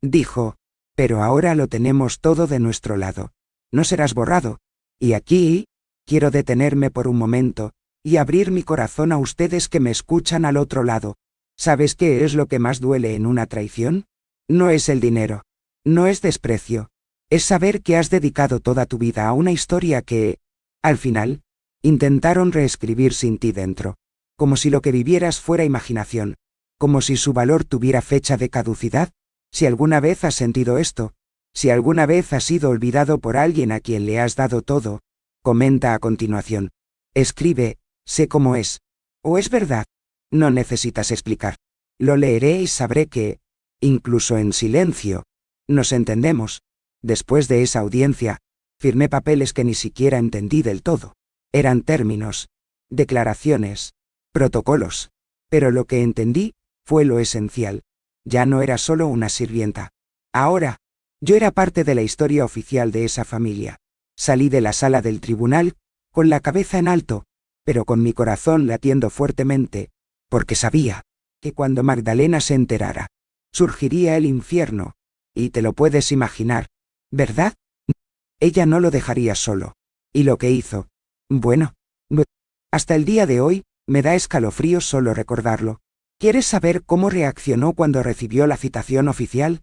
dijo, pero ahora lo tenemos todo de nuestro lado. No serás borrado. Y aquí, quiero detenerme por un momento y abrir mi corazón a ustedes que me escuchan al otro lado. ¿Sabes qué es lo que más duele en una traición? No es el dinero. No es desprecio. Es saber que has dedicado toda tu vida a una historia que, al final, intentaron reescribir sin ti dentro. Como si lo que vivieras fuera imaginación. Como si su valor tuviera fecha de caducidad. Si alguna vez has sentido esto, si alguna vez has sido olvidado por alguien a quien le has dado todo, comenta a continuación. Escribe, sé cómo es. ¿O es verdad? No necesitas explicar. Lo leeré y sabré que, incluso en silencio, nos entendemos. Después de esa audiencia, firmé papeles que ni siquiera entendí del todo. Eran términos, declaraciones, protocolos. Pero lo que entendí fue lo esencial. Ya no era solo una sirvienta. Ahora, yo era parte de la historia oficial de esa familia. Salí de la sala del tribunal, con la cabeza en alto, pero con mi corazón latiendo fuertemente, porque sabía que cuando Magdalena se enterara, surgiría el infierno, y te lo puedes imaginar, ¿verdad? Ella no lo dejaría solo. Y lo que hizo, bueno, hasta el día de hoy, me da escalofríos solo recordarlo. ¿Quieres saber cómo reaccionó cuando recibió la citación oficial?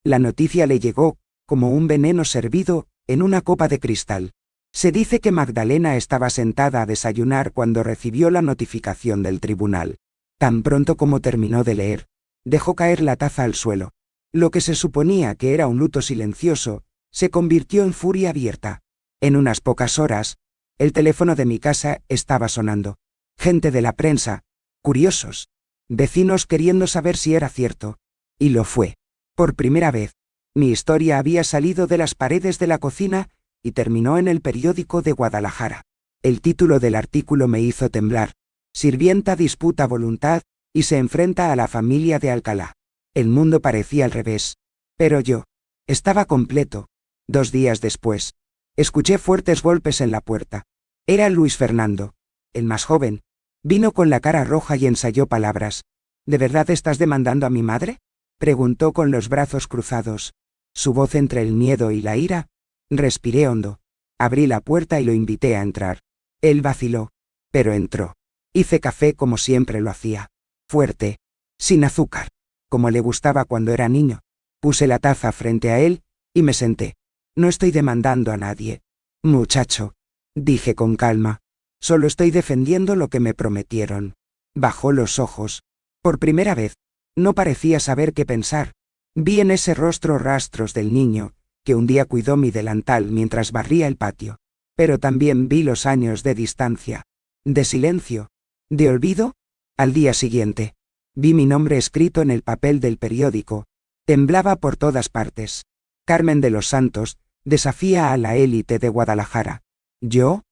La noticia le llegó, como un veneno servido, en una copa de cristal. Se dice que Magdalena estaba sentada a desayunar cuando recibió la notificación del tribunal. Tan pronto como terminó de leer, dejó caer la taza al suelo. Lo que se suponía que era un luto silencioso, se convirtió en furia abierta. En unas pocas horas, el teléfono de mi casa estaba sonando. Gente de la prensa, curiosos, vecinos queriendo saber si era cierto. Y lo fue. Por primera vez, mi historia había salido de las paredes de la cocina y terminó en el periódico de Guadalajara. El título del artículo me hizo temblar. Sirvienta disputa voluntad y se enfrenta a la familia de Alcalá. El mundo parecía al revés. Pero yo estaba completo. 2 días después, escuché fuertes golpes en la puerta. Era Luis Fernando, el más joven. Vino con la cara roja y ensayó palabras. ¿De verdad estás demandando a mi madre? Preguntó con los brazos cruzados. Su voz entre el miedo y la ira. Respiré hondo. Abrí la puerta y lo invité a entrar. Él vaciló, pero entró. Hice café como siempre lo hacía. Fuerte, sin azúcar, como le gustaba cuando era niño. Puse la taza frente a él, y me senté. No estoy demandando a nadie. Muchacho, dije con calma. Solo estoy defendiendo lo que me prometieron. Bajó los ojos. Por primera vez, no parecía saber qué pensar. Vi en ese rostro rastros del niño, que un día cuidó mi delantal mientras barría el patio. Pero también vi los años de distancia, de silencio, de olvido. Al día siguiente, vi mi nombre escrito en el papel del periódico. Temblaba por todas partes. Carmen de los Santos desafía a la élite de Guadalajara. ¿Yo?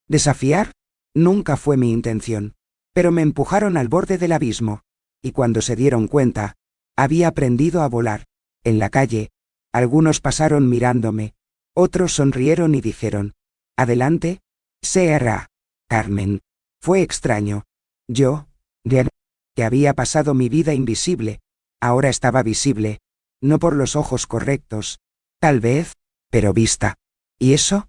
¿Desafiar? Nunca fue mi intención. Pero me empujaron al borde del abismo. Y cuando se dieron cuenta, había aprendido a volar. En la calle, algunos pasaron mirándome. Otros sonrieron y dijeron: «Adelante, Sra. Carmen». Fue extraño. Yo, que había pasado mi vida invisible, ahora estaba visible. No por los ojos correctos, tal vez, pero vista. ¿Y eso?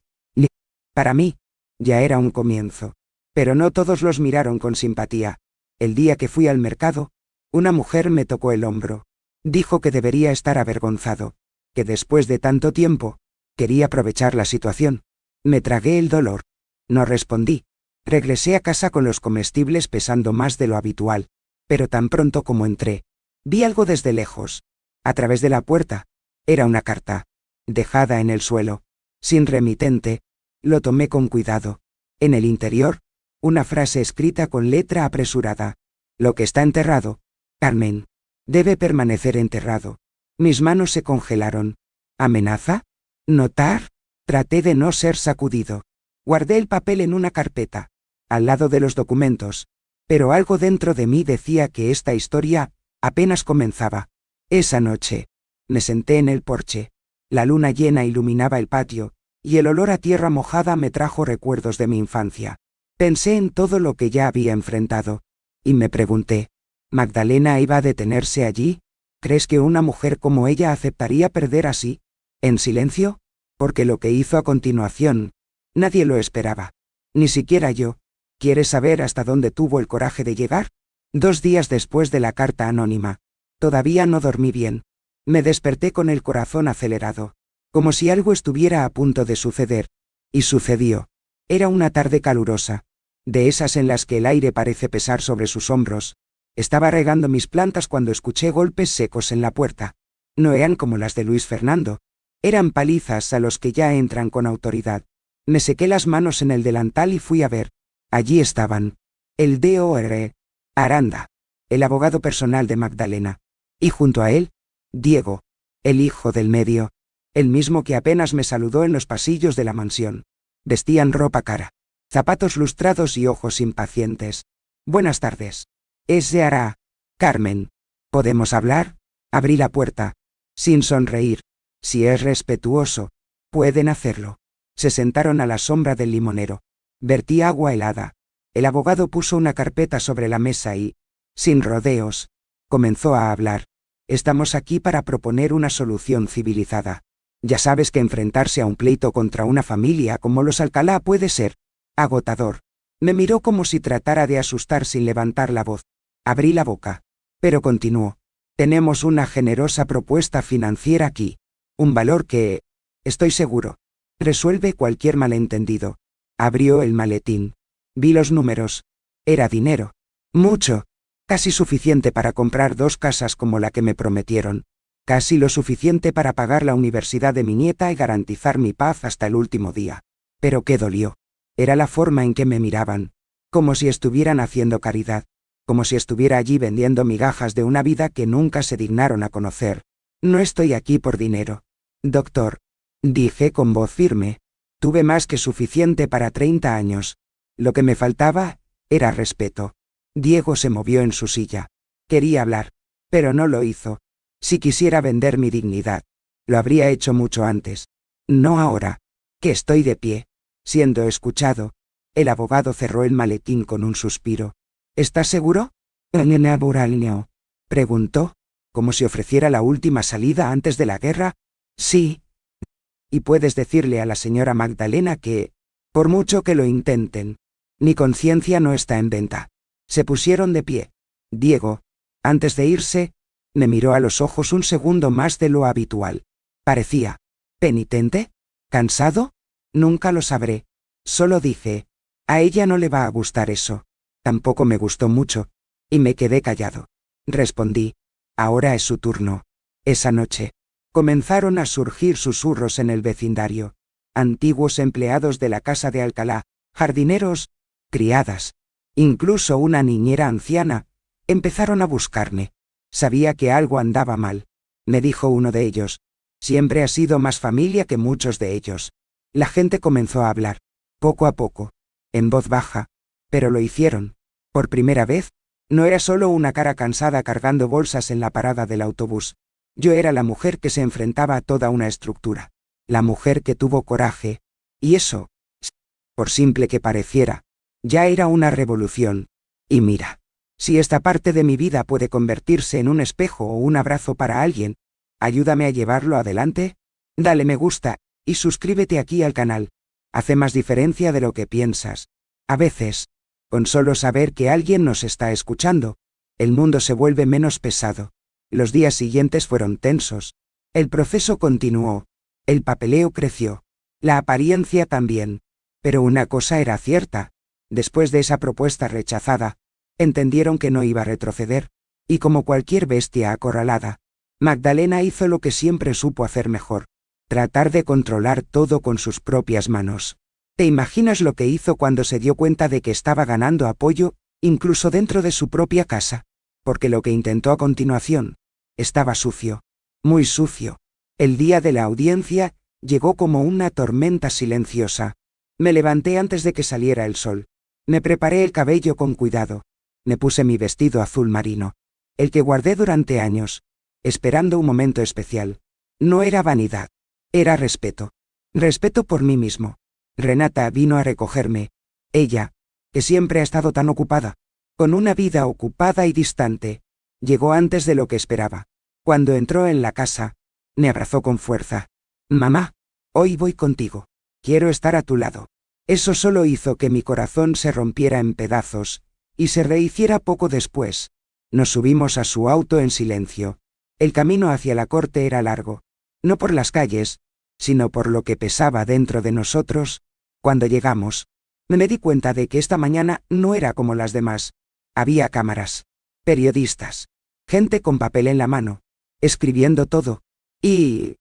Para mí, ya era un comienzo. Pero no todos los miraron con simpatía. El día que fui al mercado, una mujer me tocó el hombro. Dijo que debería estar avergonzado, que después de tanto tiempo, quería aprovechar la situación. Me tragué el dolor. No respondí. Regresé a casa con los comestibles pesando más de lo habitual. Pero tan pronto como entré, vi algo desde lejos. A través de la puerta. Era una carta. Dejada en el suelo. Sin remitente. Lo tomé con cuidado. En el interior, una frase escrita con letra apresurada. Lo que está enterrado, Carmen, debe permanecer enterrado. Mis manos se congelaron. ¿Amenaza? ¿Notar? Traté de no ser sacudido. Guardé el papel en una carpeta, al lado de los documentos. Pero algo dentro de mí decía que esta historia apenas comenzaba. Esa noche, me senté en el porche. La luna llena iluminaba el patio, y el olor a tierra mojada me trajo recuerdos de mi infancia. Pensé en todo lo que ya había enfrentado, y me pregunté, ¿Magdalena iba a detenerse allí? ¿Crees que una mujer como ella aceptaría perder así, en silencio? Porque lo que hizo a continuación, nadie lo esperaba. Ni siquiera yo. ¿Quieres saber hasta dónde tuvo el coraje de llegar? 2 días después de la carta anónima. Todavía no dormí bien. Me desperté con el corazón acelerado, como si algo estuviera a punto de suceder. Y sucedió. Era una tarde calurosa, de esas en las que el aire parece pesar sobre sus hombros. Estaba regando mis plantas cuando escuché golpes secos en la puerta. No eran como las de Luis Fernando. Eran palizas a los que ya entran con autoridad. Me sequé las manos en el delantal y fui a ver. Allí estaban. El Dr. Aranda, el abogado personal de Magdalena. Y junto a él, Diego, el hijo del medio, el mismo que apenas me saludó en los pasillos de la mansión. Vestían ropa cara, zapatos lustrados y ojos impacientes. Buenas tardes. Sra. Carmen. ¿Podemos hablar? Abrí la puerta, sin sonreír. Si es respetuoso, pueden hacerlo. Se sentaron a la sombra del limonero. Vertí agua helada. El abogado puso una carpeta sobre la mesa y, sin rodeos, comenzó a hablar. Estamos aquí para proponer una solución civilizada. Ya sabes que enfrentarse a un pleito contra una familia como los Alcalá puede ser agotador. Me miró como si tratara de asustar sin levantar la voz. Abrí la boca, pero continuó. Tenemos una generosa propuesta financiera aquí. Un valor que, estoy seguro, resuelve cualquier malentendido. Abrió el maletín. Vi los números. Era dinero. Mucho. Casi suficiente para comprar 2 casas como la que me prometieron. Casi lo suficiente para pagar la universidad de mi nieta y garantizar mi paz hasta el último día. Pero qué dolió. Era la forma en que me miraban. Como si estuvieran haciendo caridad. Como si estuviera allí vendiendo migajas de una vida que nunca se dignaron a conocer. No estoy aquí por dinero. Doctor, dije con voz firme. Tuve más que suficiente para 30 años. Lo que me faltaba era respeto. Diego se movió en su silla. Quería hablar, pero no lo hizo. Si quisiera vender mi dignidad, lo habría hecho mucho antes. No ahora, que estoy de pie, siendo escuchado. El abogado cerró el maletín con un suspiro. ¿Estás seguro? ¿Laboral? Preguntó, como si ofreciera la última salida antes de la guerra. Sí. Y puedes decirle a la señora Magdalena que, por mucho que lo intenten, mi conciencia no está en venta. Se pusieron de pie. Diego, antes de irse, me miró a los ojos un segundo más de lo habitual. Parecía penitente, cansado, nunca lo sabré. Solo dije, a ella no le va a gustar eso. Tampoco me gustó mucho, y me quedé callado. Respondí, ahora es su turno. Esa noche, comenzaron a surgir susurros en el vecindario. Antiguos empleados de la casa de Alcalá, jardineros, criadas, incluso una niñera anciana, empezaron a buscarme. Sabía que algo andaba mal. Me dijo uno de ellos, siempre has sido más familia que muchos de ellos. La gente comenzó a hablar, poco a poco, en voz baja, pero lo hicieron. Por primera vez, no era solo una cara cansada cargando bolsas en la parada del autobús. Yo era la mujer que se enfrentaba a toda una estructura. La mujer que tuvo coraje. Y eso, por simple que pareciera, ya era una revolución. Y mira, si esta parte de mi vida puede convertirse en un espejo o un abrazo para alguien, ayúdame a llevarlo adelante. Dale me gusta, y suscríbete aquí al canal. Hace más diferencia de lo que piensas. A veces, con solo saber que alguien nos está escuchando, el mundo se vuelve menos pesado. Los días siguientes fueron tensos. El proceso continuó. El papeleo creció. La apariencia también. Pero una cosa era cierta. Después de esa propuesta rechazada, entendieron que no iba a retroceder, y como cualquier bestia acorralada, Magdalena hizo lo que siempre supo hacer mejor: tratar de controlar todo con sus propias manos. ¿Te imaginas lo que hizo cuando se dio cuenta de que estaba ganando apoyo, incluso dentro de su propia casa? Porque lo que intentó a continuación estaba sucio, muy sucio. El día de la audiencia llegó como una tormenta silenciosa. Me levanté antes de que saliera el sol. Me preparé el cabello con cuidado. Me puse mi vestido azul marino, el que guardé durante años, esperando un momento especial. No era vanidad, era respeto. Respeto por mí mismo. Renata vino a recogerme. Ella, que siempre ha estado tan ocupada, con una vida ocupada y distante, llegó antes de lo que esperaba. Cuando entró en la casa, me abrazó con fuerza. Mamá, hoy voy contigo. Quiero estar a tu lado. Eso solo hizo que mi corazón se rompiera en pedazos, y se rehiciera poco después. Nos subimos a su auto en silencio. El camino hacia la corte era largo, no por las calles, sino por lo que pesaba dentro de nosotros. Cuando llegamos, me di cuenta de que esta mañana no era como las demás. Había cámaras, periodistas, gente con papel en la mano, escribiendo todo, y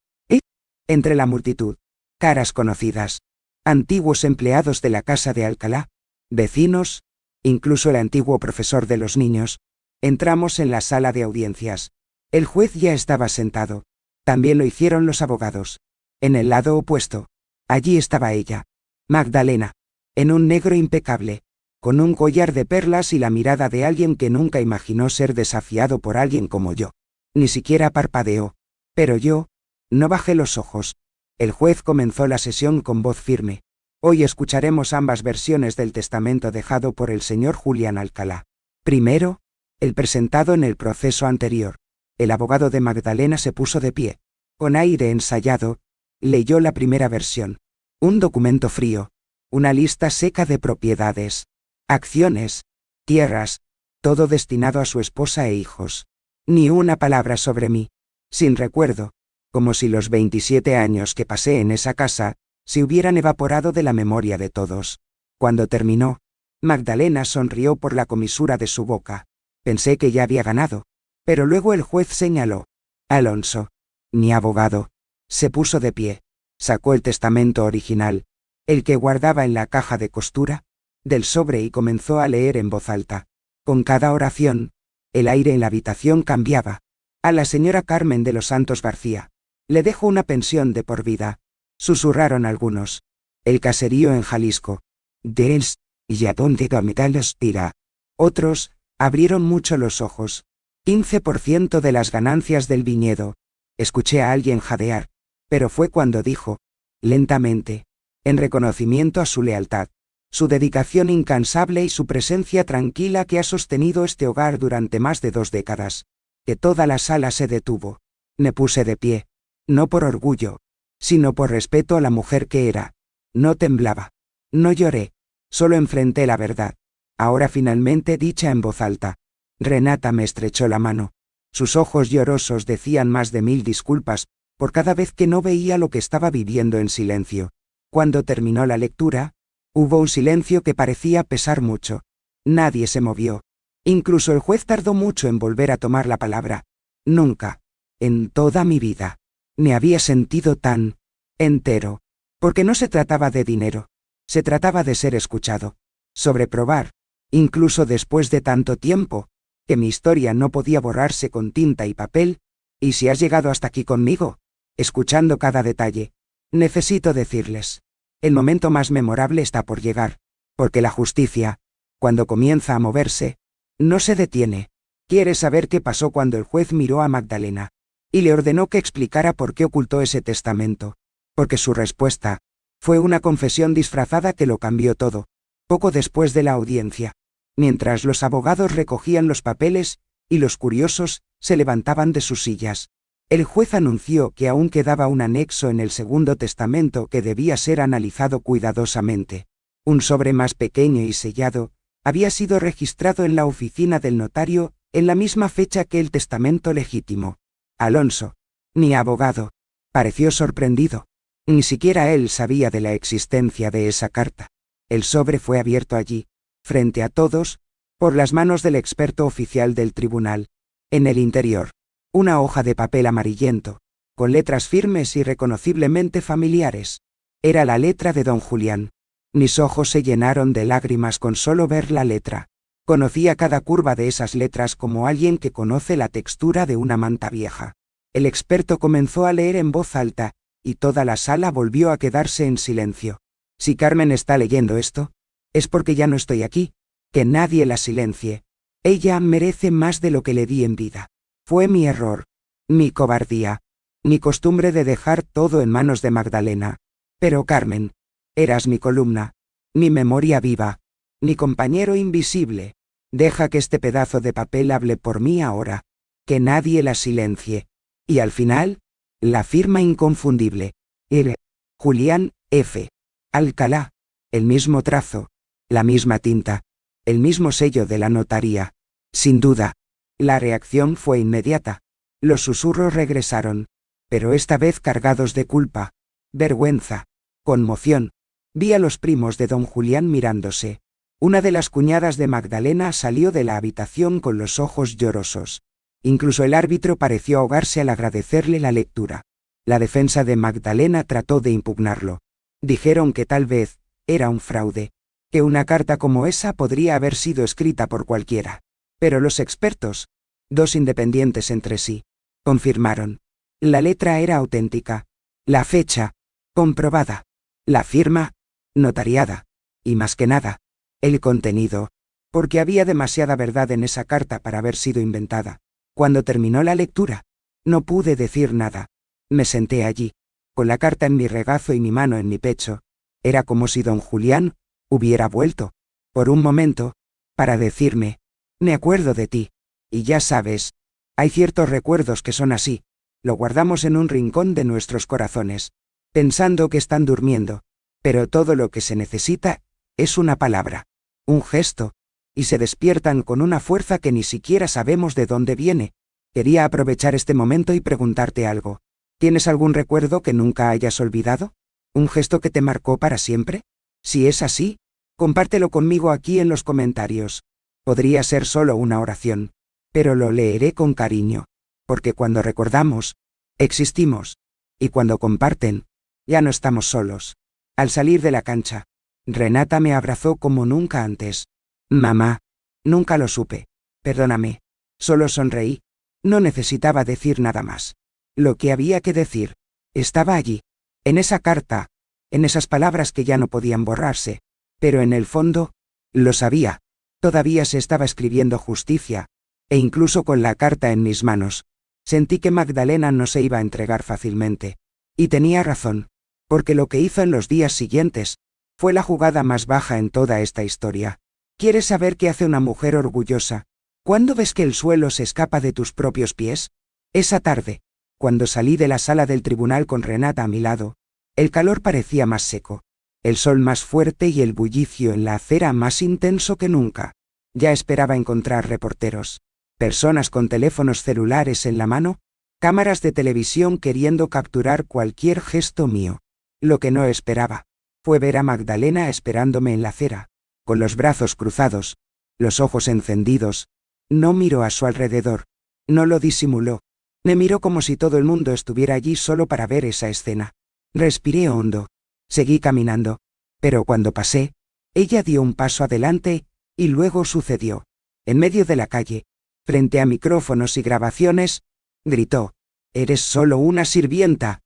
entre la multitud, caras conocidas, antiguos empleados de la casa de Alcalá, vecinos, incluso el antiguo profesor de los niños. Entramos en la sala de audiencias. El juez ya estaba sentado. También lo hicieron los abogados. En el lado opuesto, allí estaba ella, Magdalena, en un negro impecable, con un collar de perlas y la mirada de alguien que nunca imaginó ser desafiado por alguien como yo. Ni siquiera parpadeó. Pero yo no bajé los ojos. El juez comenzó la sesión con voz firme. Hoy escucharemos ambas versiones del testamento dejado por el señor Julián Alcalá. Primero, el presentado en el proceso anterior. El abogado de Magdalena se puso de pie. Con aire ensayado, leyó la primera versión. Un documento frío. Una lista seca de propiedades, acciones, tierras, todo destinado a su esposa e hijos. Ni una palabra sobre mí. Sin recuerdo. Como si los 27 años que pasé en esa casa se hubieran evaporado de la memoria de todos. Cuando terminó, Magdalena sonrió por la comisura de su boca. Pensé que ya había ganado. Pero luego el juez señaló. Alonso, mi abogado, se puso de pie, sacó el testamento original, el que guardaba en la caja de costura, del sobre y comenzó a leer en voz alta. Con cada oración, el aire en la habitación cambiaba. A la señora Carmen de los Santos García le dejo una pensión de por vida, susurraron algunos. El caserío en Jalisco. Dels, ¿y a dónde los tira? Otros abrieron mucho los ojos. 15% de las ganancias del viñedo. Escuché a alguien jadear, pero fue cuando dijo, lentamente, en reconocimiento a su lealtad: su dedicación incansable y su presencia tranquila que ha sostenido este hogar durante más de 2 décadas. Que toda la sala se detuvo. Me puse de pie. No por orgullo, sino por respeto a la mujer que era. No temblaba. No lloré. Solo enfrenté la verdad. Ahora finalmente dicha en voz alta. Renata me estrechó la mano. Sus ojos llorosos decían más de 1000 disculpas, por cada vez que no veía lo que estaba viviendo en silencio. Cuando terminó la lectura, hubo un silencio que parecía pesar mucho. Nadie se movió. Incluso el juez tardó mucho en volver a tomar la palabra. Nunca, en toda mi vida, me había sentido tan entero. Porque no se trataba de dinero. Se trataba de ser escuchado. Sobre probar, incluso después de tanto tiempo, que mi historia no podía borrarse con tinta y papel. Y si has llegado hasta aquí conmigo, escuchando cada detalle, necesito decirles, el momento más memorable está por llegar, porque la justicia, cuando comienza a moverse, no se detiene. ¿Quieres saber qué pasó cuando el juez miró a Magdalena y le ordenó que explicara por qué ocultó ese testamento? Porque su respuesta fue una confesión disfrazada que lo cambió todo. Poco después de la audiencia, mientras los abogados recogían los papeles y los curiosos se levantaban de sus sillas, el juez anunció que aún quedaba un anexo en el segundo testamento que debía ser analizado cuidadosamente. Un sobre más pequeño y sellado había sido registrado en la oficina del notario en la misma fecha que el testamento legítimo. Alonso, mi abogado, pareció sorprendido. Ni siquiera él sabía de la existencia de esa carta. El sobre fue abierto allí, frente a todos, por las manos del experto oficial del tribunal. En el interior, una hoja de papel amarillento, con letras firmes y reconociblemente familiares. Era la letra de don Julián. Mis ojos se llenaron de lágrimas con solo ver la letra. Conocía cada curva de esas letras como alguien que conoce la textura de una manta vieja. El experto comenzó a leer en voz alta, y toda la sala volvió a quedarse en silencio. Si Carmen está leyendo esto, es porque ya no estoy aquí. Que nadie la silencie. Ella merece más de lo que le di en vida. Fue mi error, mi cobardía, mi costumbre de dejar todo en manos de Magdalena. Pero Carmen, eras mi columna, mi memoria viva, mi compañero invisible. Deja que este pedazo de papel hable por mí ahora. Que nadie la silencie. Y al final, la firma inconfundible. R. Julián F. Alcalá. El mismo trazo, la misma tinta, el mismo sello de la notaría. Sin duda, la reacción fue inmediata. Los susurros regresaron, pero esta vez cargados de culpa, vergüenza, conmoción. Vi a los primos de don Julián mirándose. Una de las cuñadas de Magdalena salió de la habitación con los ojos llorosos. Incluso el árbitro pareció ahogarse al agradecerle la lectura. La defensa de Magdalena trató de impugnarlo. Dijeron que tal vez era un fraude, que una carta como esa podría haber sido escrita por cualquiera. Pero los expertos, dos independientes entre sí, confirmaron. La letra era auténtica, la fecha, comprobada, la firma, notariada, y más que nada, el contenido, porque había demasiada verdad en esa carta para haber sido inventada. Cuando terminó la lectura, no pude decir nada. Me senté allí, con la carta en mi regazo y mi mano en mi pecho. Era como si don Julián hubiera vuelto, por un momento, para decirme, me acuerdo de ti. Y ya sabes, hay ciertos recuerdos que son así, lo guardamos en un rincón de nuestros corazones, pensando que están durmiendo, pero todo lo que se necesita es una palabra, un gesto, y se despiertan con una fuerza que ni siquiera sabemos de dónde viene. Quería aprovechar este momento y preguntarte algo. ¿Tienes algún recuerdo que nunca hayas olvidado? ¿Un gesto que te marcó para siempre? Si es así, compártelo conmigo aquí en los comentarios. Podría ser solo una oración, pero lo leeré con cariño, porque cuando recordamos, existimos, y cuando comparten, ya no estamos solos. Al salir de la cancha, Renata me abrazó como nunca antes. Mamá, nunca lo supe, perdóname, solo sonreí, no necesitaba decir nada más. Lo que había que decir, estaba allí, en esa carta, en esas palabras que ya no podían borrarse, pero en el fondo, lo sabía, todavía se estaba escribiendo justicia, e incluso con la carta en mis manos, sentí que Magdalena no se iba a entregar fácilmente, y tenía razón, porque lo que hizo en los días siguientes, Fue la jugada más baja en toda esta historia. ¿Quieres saber qué hace una mujer orgullosa? ¿Cuándo ves que el suelo se escapa de tus propios pies? Esa tarde, cuando salí de la sala del tribunal con Renata a mi lado, el calor parecía más seco, el sol más fuerte y el bullicio en la acera más intenso que nunca. Ya esperaba encontrar reporteros, personas con teléfonos celulares en la mano, cámaras de televisión queriendo capturar cualquier gesto mío. Lo que no esperaba fue ver a Magdalena esperándome en la acera, con los brazos cruzados, los ojos encendidos. No miró a su alrededor, no lo disimuló. Me miró como si todo el mundo estuviera allí solo para ver esa escena. Respiré hondo. Seguí caminando. Pero cuando pasé, ella dio un paso adelante, y luego sucedió. En medio de la calle, frente a micrófonos y grabaciones, gritó: «Eres solo una sirvienta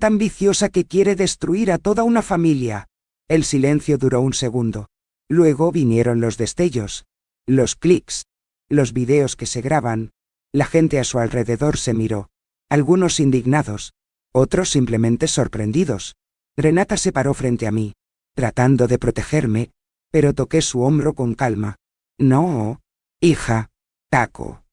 ambiciosa que quiere destruir a toda una familia». El silencio duró un segundo. Luego vinieron los destellos, los clics, los videos que se graban. La gente a su alrededor se miró, algunos indignados, otros simplemente sorprendidos. Renata se paró frente a mí, tratando de protegerme, pero toqué su hombro con calma. «No, hija, taco.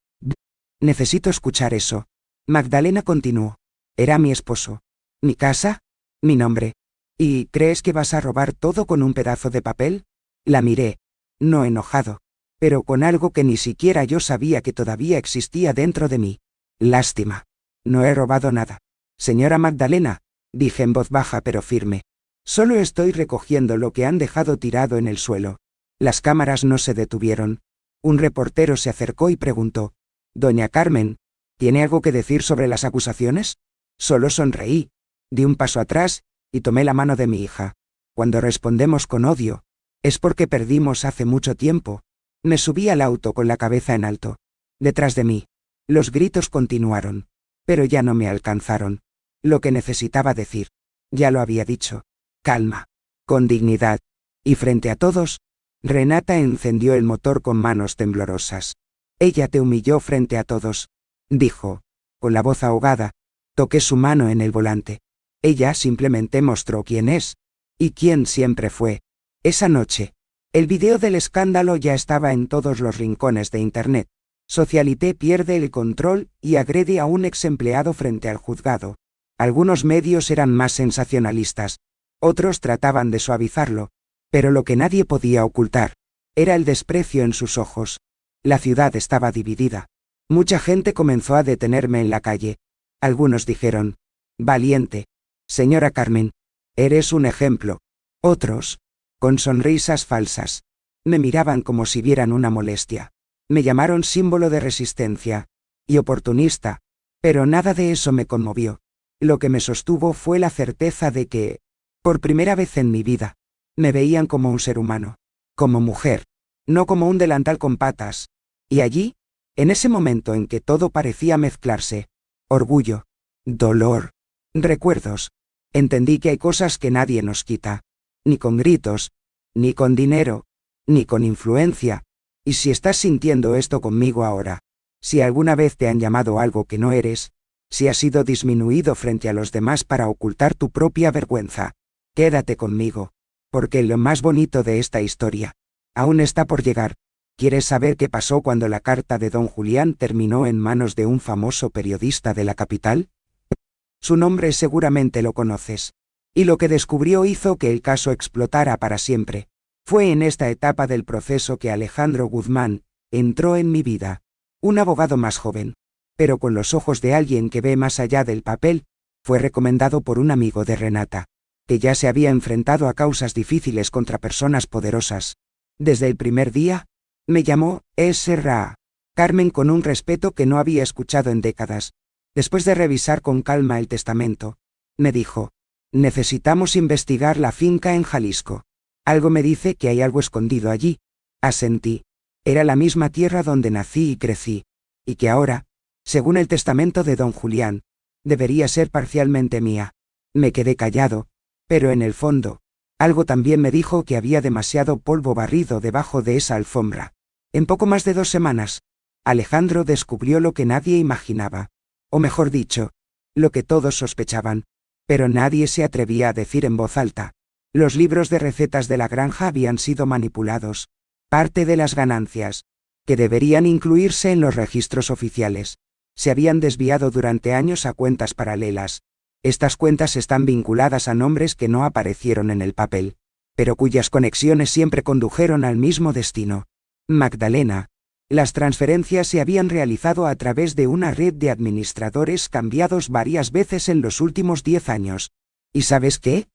Necesito escuchar eso». Magdalena continuó: «Era mi esposo, mi casa, mi nombre. ¿Y crees que vas a robar todo con un pedazo de papel?». La miré, no enojado, pero con algo que ni siquiera yo sabía que todavía existía dentro de mí. «Lástima. No he robado nada. Señora Magdalena», dije en voz baja pero firme, «solo estoy recogiendo lo que han dejado tirado en el suelo». Las cámaras no se detuvieron. Un reportero se acercó y preguntó: «Doña Carmen, ¿tiene algo que decir sobre las acusaciones?». Solo sonreí, di un paso atrás, y tomé la mano de mi hija. Cuando respondemos con odio, es porque perdimos hace mucho tiempo. Me subí al auto con la cabeza en alto. Detrás de mí, los gritos continuaron, pero ya no me alcanzaron. Lo que necesitaba decir, ya lo había dicho. Calma, con dignidad, y frente a todos, Renata encendió el motor con manos temblorosas. «Ella te humilló frente a todos», dijo, con la voz ahogada. Toqué su mano en el volante. «Ella simplemente mostró quién es, y quién siempre fue». Esa noche, el video del escándalo ya estaba en todos los rincones de Internet. Socialité pierde el control y agrede a un ex empleado frente al juzgado. Algunos medios eran más sensacionalistas, otros trataban de suavizarlo, pero lo que nadie podía ocultar era el desprecio en sus ojos. La ciudad estaba dividida. Mucha gente comenzó a detenerme en la calle. Algunos dijeron: «Valiente, señora Carmen, eres un ejemplo». Otros, con sonrisas falsas, me miraban como si vieran una molestia. Me llamaron símbolo de resistencia y oportunista, pero nada de eso me conmovió. Lo que me sostuvo fue la certeza de que, por primera vez en mi vida, me veían como un ser humano, como mujer, no como un delantal con patas. Y allí, en ese momento en que todo parecía mezclarse, orgullo, dolor, recuerdos, entendí que hay cosas que nadie nos quita, ni con gritos, ni con dinero, ni con influencia. Y si estás sintiendo esto conmigo ahora, si alguna vez te han llamado algo que no eres, si has sido disminuido frente a los demás para ocultar tu propia vergüenza, quédate conmigo, porque lo más bonito de esta historia aún está por llegar. ¿Quieres saber qué pasó cuando la carta de don Julián terminó en manos de un famoso periodista de la capital? Su nombre seguramente lo conoces. Y lo que descubrió hizo que el caso explotara para siempre. Fue en esta etapa del proceso que Alejandro Guzmán entró en mi vida. Un abogado más joven, pero con los ojos de alguien que ve más allá del papel. Fue recomendado por un amigo de Renata, que ya se había enfrentado a causas difíciles contra personas poderosas. Desde el primer día, me llamó Sra. Carmen con un respeto que no había escuchado en décadas. Después de revisar con calma el testamento, me dijo: «Necesitamos investigar la finca en Jalisco. Algo me dice que hay algo escondido allí». Asentí. Era la misma tierra donde nací y crecí, y que ahora, según el testamento de don Julián, debería ser parcialmente mía. Me quedé callado, pero en el fondo, algo también me dijo que había demasiado polvo barrido debajo de esa alfombra. En poco más de 2 semanas, Alejandro descubrió lo que nadie imaginaba, o mejor dicho, lo que todos sospechaban, pero nadie se atrevía a decir en voz alta. Los libros de recetas de la granja habían sido manipulados. Parte de las ganancias, que deberían incluirse en los registros oficiales, se habían desviado durante años a cuentas paralelas. Estas cuentas están vinculadas a nombres que no aparecieron en el papel, pero cuyas conexiones siempre condujeron al mismo destino. Magdalena. Las transferencias se habían realizado a través de una red de administradores cambiados varias veces en los últimos 10 años. ¿Y sabes qué?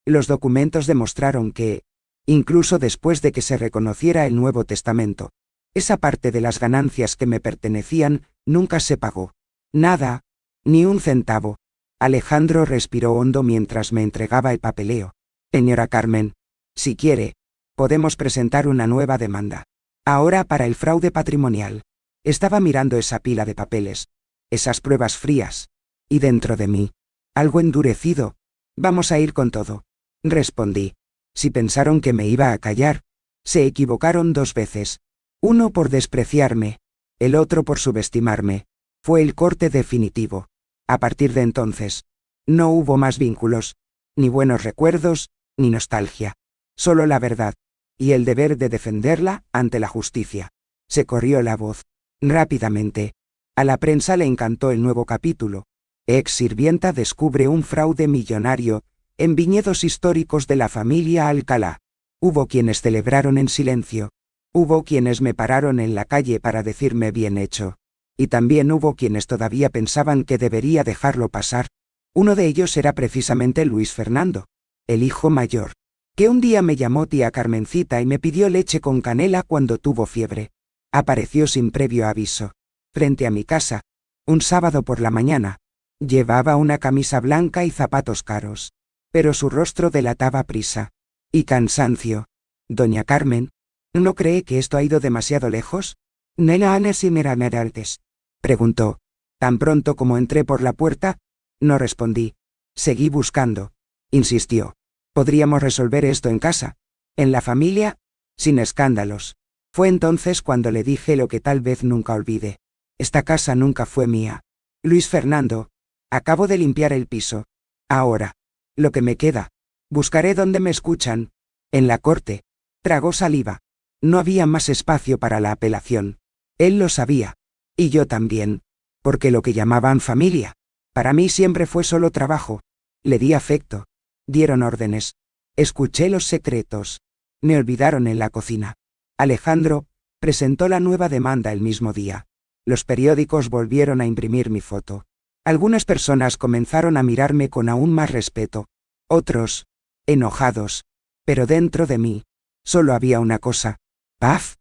Los documentos demostraron que, incluso después de que se reconociera el Nuevo Testamento, esa parte de las ganancias que me pertenecían nunca se pagó. Nada, ni un centavo. Alejandro respiró hondo mientras me entregaba el papeleo. Señora Carmen, si quiere, podemos presentar una nueva demanda. Ahora para el fraude patrimonial. Estaba mirando esa pila de papeles, esas pruebas frías, y dentro de mí, algo endurecido. Vamos a ir con todo. Respondí. Si pensaron que me iba a callar, se equivocaron 2 veces. Uno por despreciarme, el otro por subestimarme. Fue el corte definitivo. A partir de entonces, no hubo más vínculos, ni buenos recuerdos, ni nostalgia. Solo la verdad, y el deber de defenderla ante la justicia. Se corrió la voz. Rápidamente. A la prensa le encantó el nuevo capítulo. Ex sirvienta descubre un fraude millonario en viñedos históricos de la familia Alcalá. Hubo quienes celebraron en silencio. Hubo quienes me pararon en la calle para decirme bien hecho. Y también hubo quienes todavía pensaban que debería dejarlo pasar. Uno de ellos era precisamente Luis Fernando, el hijo mayor, que un día me llamó tía Carmencita y me pidió leche con canela cuando tuvo fiebre. Apareció sin previo aviso, frente a mi casa, un sábado por la mañana. Llevaba una camisa blanca y zapatos caros, pero su rostro delataba prisa y cansancio. Doña Carmen, ¿no cree que esto ha ido demasiado lejos? ¿Nena Ana si Meraltes? Preguntó. Tan pronto como entré por la puerta, no respondí. Seguí buscando. Insistió. Podríamos resolver esto en casa, en la familia, sin escándalos. Fue entonces cuando le dije lo que tal vez nunca olvide. Esta casa nunca fue mía. Luis Fernando, acabo de limpiar el piso. Ahora, lo que me queda. Buscaré donde me escuchan. En la corte. Tragó saliva. No había más espacio para la apelación. Él lo sabía. Y yo también. Porque lo que llamaban familia, para mí siempre fue solo trabajo. Le di afecto. Dieron órdenes. Escuché los secretos. Me olvidaron en la cocina. Alejandro presentó la nueva demanda el mismo día. Los periódicos volvieron a imprimir mi foto. Algunas personas comenzaron a mirarme con aún más respeto. Otros, enojados. Pero dentro de mí, solo había una cosa. Paz.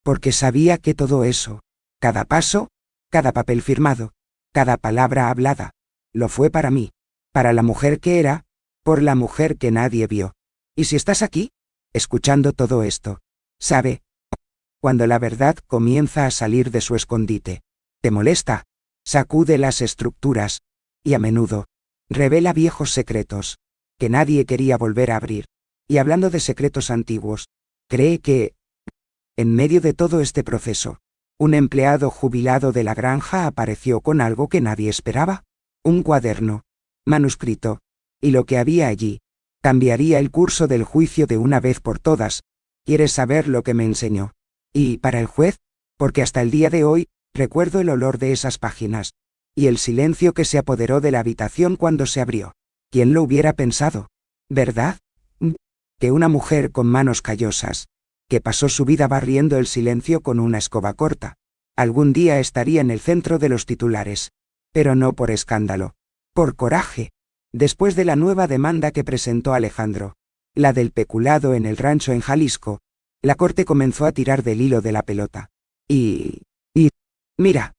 Porque sabía que todo eso, cada paso, cada papel firmado, cada palabra hablada, lo fue para mí, para la mujer que era, por la mujer que nadie vio. Y si estás aquí, escuchando todo esto, sabe, cuando la verdad comienza a salir de su escondite, te molesta, sacude las estructuras, y a menudo, revela viejos secretos, que nadie quería volver a abrir. Y hablando de secretos antiguos, cree que, en medio de todo este proceso, un empleado jubilado de la granja apareció con algo que nadie esperaba. Un cuaderno, manuscrito, y lo que había allí, cambiaría el curso del juicio de una vez por todas. ¿Quieres saber lo que me enseñó? Y para el juez, porque hasta el día de hoy, recuerdo el olor de esas páginas, y el silencio que se apoderó de la habitación cuando se abrió. ¿Quién lo hubiera pensado? ¿Verdad? Que una mujer con manos callosas, que pasó su vida barriendo el silencio con una escoba corta, algún día estaría en el centro de los titulares. Pero no por escándalo, por coraje. Después de la nueva demanda que presentó Alejandro, la del peculado en el rancho en Jalisco, la corte comenzó a tirar del hilo de la pelota. Mira,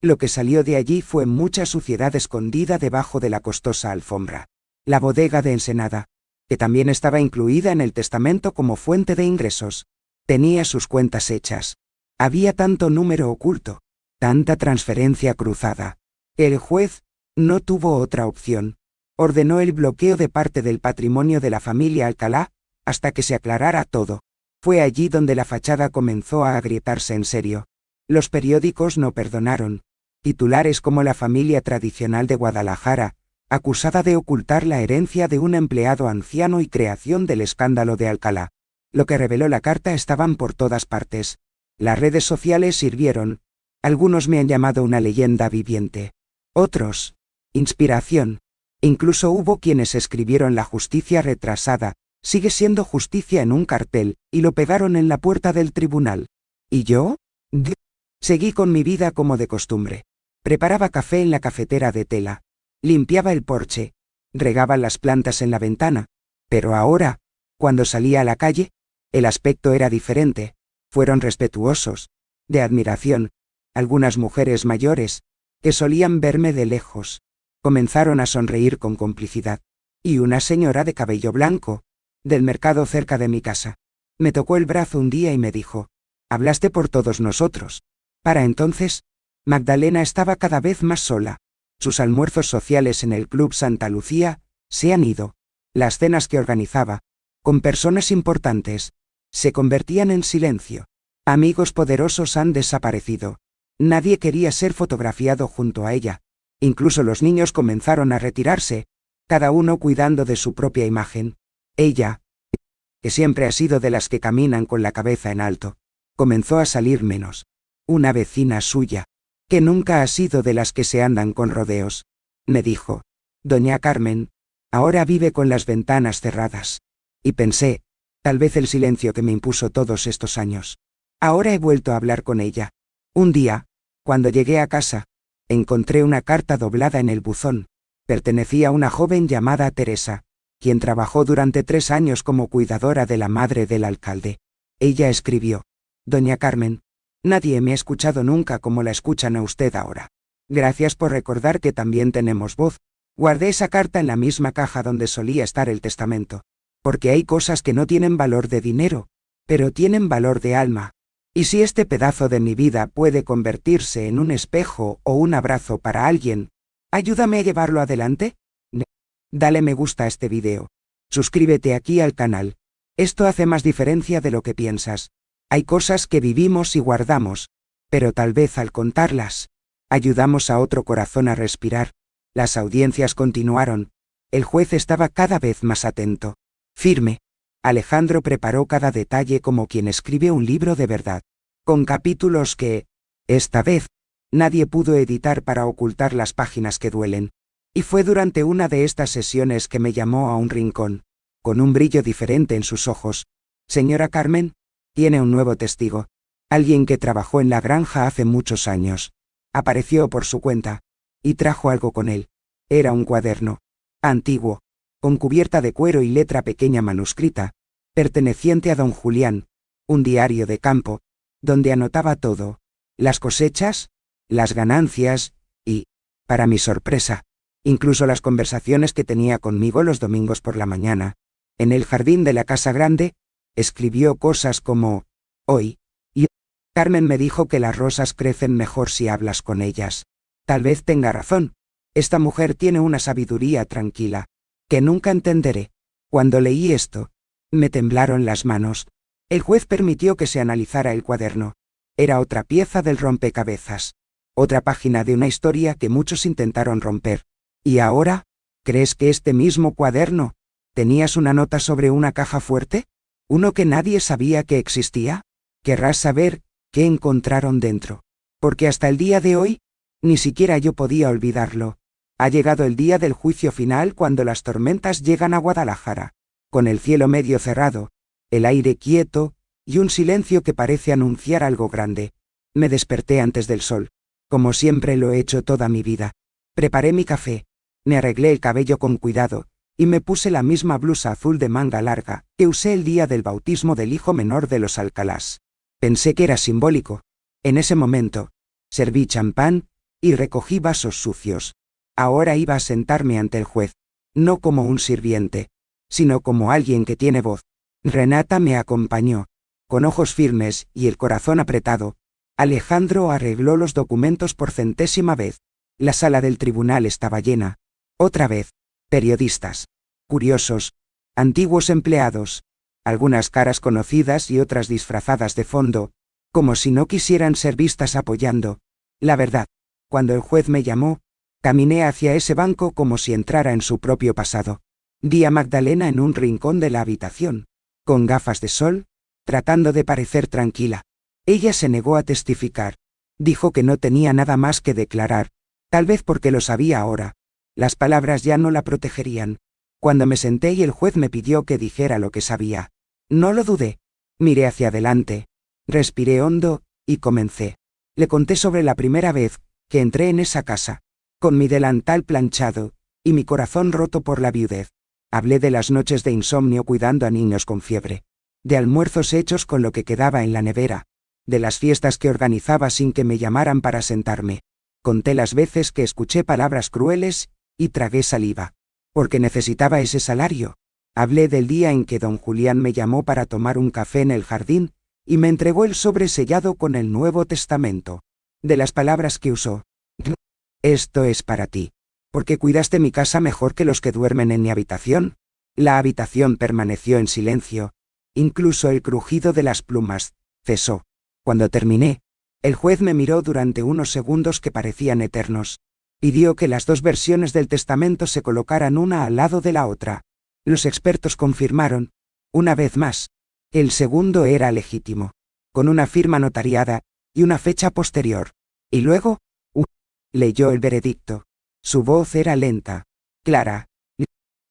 lo que salió de allí fue mucha suciedad escondida debajo de la costosa alfombra. La bodega de Ensenada, que también estaba incluida en el testamento como fuente de ingresos, tenía sus cuentas hechas. Había tanto número oculto, tanta transferencia cruzada. El juez no tuvo otra opción. Ordenó el bloqueo de parte del patrimonio de la familia Alcalá, hasta que se aclarara todo. Fue allí donde la fachada comenzó a agrietarse en serio. Los periódicos no perdonaron. Titulares como La familia tradicional de Guadalajara acusada de ocultar la herencia de un empleado anciano y creación del escándalo de Alcalá. Lo que reveló la carta estaban por todas partes. Las redes sociales sirvieron. Algunos me han llamado una leyenda viviente. Otros, inspiración. Incluso hubo quienes escribieron la justicia retrasada, sigue siendo justicia en un cartel, y lo pegaron en la puerta del tribunal. ¿Y yo? Seguí con mi vida como de costumbre. Preparaba café en la cafetera de tela. Limpiaba el porche. Regaba las plantas en la ventana. Pero ahora, cuando salía a la calle, el aspecto era diferente. Fueron respetuosos, de admiración. Algunas mujeres mayores, que solían verme de lejos, comenzaron a sonreír con complicidad. Y una señora de cabello blanco, del mercado cerca de mi casa, me tocó el brazo un día y me dijo: «Hablaste por todos nosotros». Para entonces, Magdalena estaba cada vez más sola. Sus almuerzos sociales en el Club Santa Lucía se han ido. Las cenas que organizaba, con personas importantes, se convertían en silencio. Amigos poderosos han desaparecido. Nadie quería ser fotografiado junto a ella. Incluso los niños comenzaron a retirarse, cada uno cuidando de su propia imagen. Ella, que siempre ha sido de las que caminan con la cabeza en alto, comenzó a salir menos. Una vecina suya, que nunca ha sido de las que se andan con rodeos, me dijo: «Doña Carmen, ahora vive con las ventanas cerradas». Y pensé, tal vez el silencio que me impuso todos estos años. Ahora he vuelto a hablar con ella. Un día, cuando llegué a casa, encontré una carta doblada en el buzón. Pertenecía a una joven llamada Teresa, quien trabajó durante 3 años como cuidadora de la madre del alcalde. Ella escribió: «Doña Carmen, nadie me ha escuchado nunca como la escuchan a usted ahora. Gracias por recordar que también tenemos voz. Guardé esa carta en la misma caja donde solía estar el testamento. Porque hay cosas que no tienen valor de dinero, pero tienen valor de alma. Y si este pedazo de mi vida puede convertirse en un espejo o un abrazo para alguien, ayúdame a llevarlo adelante». Dale me gusta a este video. Suscríbete aquí al canal. Esto hace más diferencia de lo que piensas. Hay cosas que vivimos y guardamos, pero tal vez al contarlas, ayudamos a otro corazón a respirar. Las audiencias continuaron. El juez estaba cada vez más atento. Firme. Alejandro preparó cada detalle como quien escribe un libro de verdad, con capítulos que, esta vez, nadie pudo editar para ocultar las páginas que duelen. Y fue durante una de estas sesiones que me llamó a un rincón, con un brillo diferente en sus ojos. «Señora Carmen, tiene un nuevo testigo. Alguien que trabajó en la granja hace muchos años. Apareció por su cuenta, y trajo algo con él. Era un cuaderno, antiguo, con cubierta de cuero y letra pequeña manuscrita, perteneciente a don Julián, un diario de campo, donde anotaba todo, las cosechas, las ganancias, y, para mi sorpresa, incluso las conversaciones que tenía conmigo los domingos por la mañana. En el jardín de la casa grande, escribió cosas como: «Hoy, y Carmen me dijo que las rosas crecen mejor si hablas con ellas. Tal vez tenga razón. Esta mujer tiene una sabiduría tranquila, que nunca entenderé». Cuando leí esto, me temblaron las manos. El juez permitió que se analizara el cuaderno. Era otra pieza del rompecabezas. Otra página de una historia que muchos intentaron romper. ¿Y ahora? ¿Crees que este mismo cuaderno? ¿Tenías una nota sobre una caja fuerte? ¿Uno que nadie sabía que existía? Querrás saber qué encontraron dentro. Porque hasta el día de hoy, ni siquiera yo podía olvidarlo. Ha llegado el día del juicio final cuando las tormentas llegan a Guadalajara. Con el cielo medio cerrado, el aire quieto, y un silencio que parece anunciar algo grande. Me desperté antes del sol, como siempre lo he hecho toda mi vida. Preparé mi café, me arreglé el cabello con cuidado, y me puse la misma blusa azul de manga larga que usé el día del bautismo del hijo menor de los Alcalás. Pensé que era simbólico. En ese momento, serví champán, y recogí vasos sucios. Ahora iba a sentarme ante el juez, no como un sirviente, sino como alguien que tiene voz. Renata me acompañó. Con ojos firmes y el corazón apretado, Alejandro arregló los documentos por 100ª vez. La sala del tribunal estaba llena. Otra vez, periodistas, curiosos, antiguos empleados, algunas caras conocidas y otras disfrazadas de fondo, como si no quisieran ser vistas apoyando. La verdad, cuando el juez me llamó, Caminé hacia ese banco como si entrara en su propio pasado. Vi a Magdalena en un rincón de la habitación, con gafas de sol, tratando de parecer tranquila. Ella se negó a testificar. Dijo que no tenía nada más que declarar, tal vez porque lo sabía ahora. Las palabras ya no la protegerían. Cuando me senté y el juez me pidió que dijera lo que sabía, no lo dudé. Miré hacia adelante, respiré hondo, y comencé. Le conté sobre la primera vez que entré en esa casa, con mi delantal planchado, y mi corazón roto por la viudez. Hablé de las noches de insomnio cuidando a niños con fiebre, de almuerzos hechos con lo que quedaba en la nevera, de las fiestas que organizaba sin que me llamaran para sentarme. Conté las veces que escuché palabras crueles, y tragué saliva, porque necesitaba ese salario. Hablé del día en que don Julián me llamó para tomar un café en el jardín, y me entregó el sobre sellado con el Nuevo Testamento. De las palabras que usó. Esto es para ti. ¿Porque cuidaste mi casa mejor que los que duermen en mi habitación? La habitación permaneció en silencio. Incluso el crujido de las plumas cesó. Cuando terminé, el juez me miró durante unos segundos que parecían eternos. Pidió que las dos versiones del testamento se colocaran una al lado de la otra. Los expertos confirmaron, una vez más, el segundo era legítimo, con una firma notariada y una fecha posterior. Y luego, leyó el veredicto. Su voz era lenta, clara.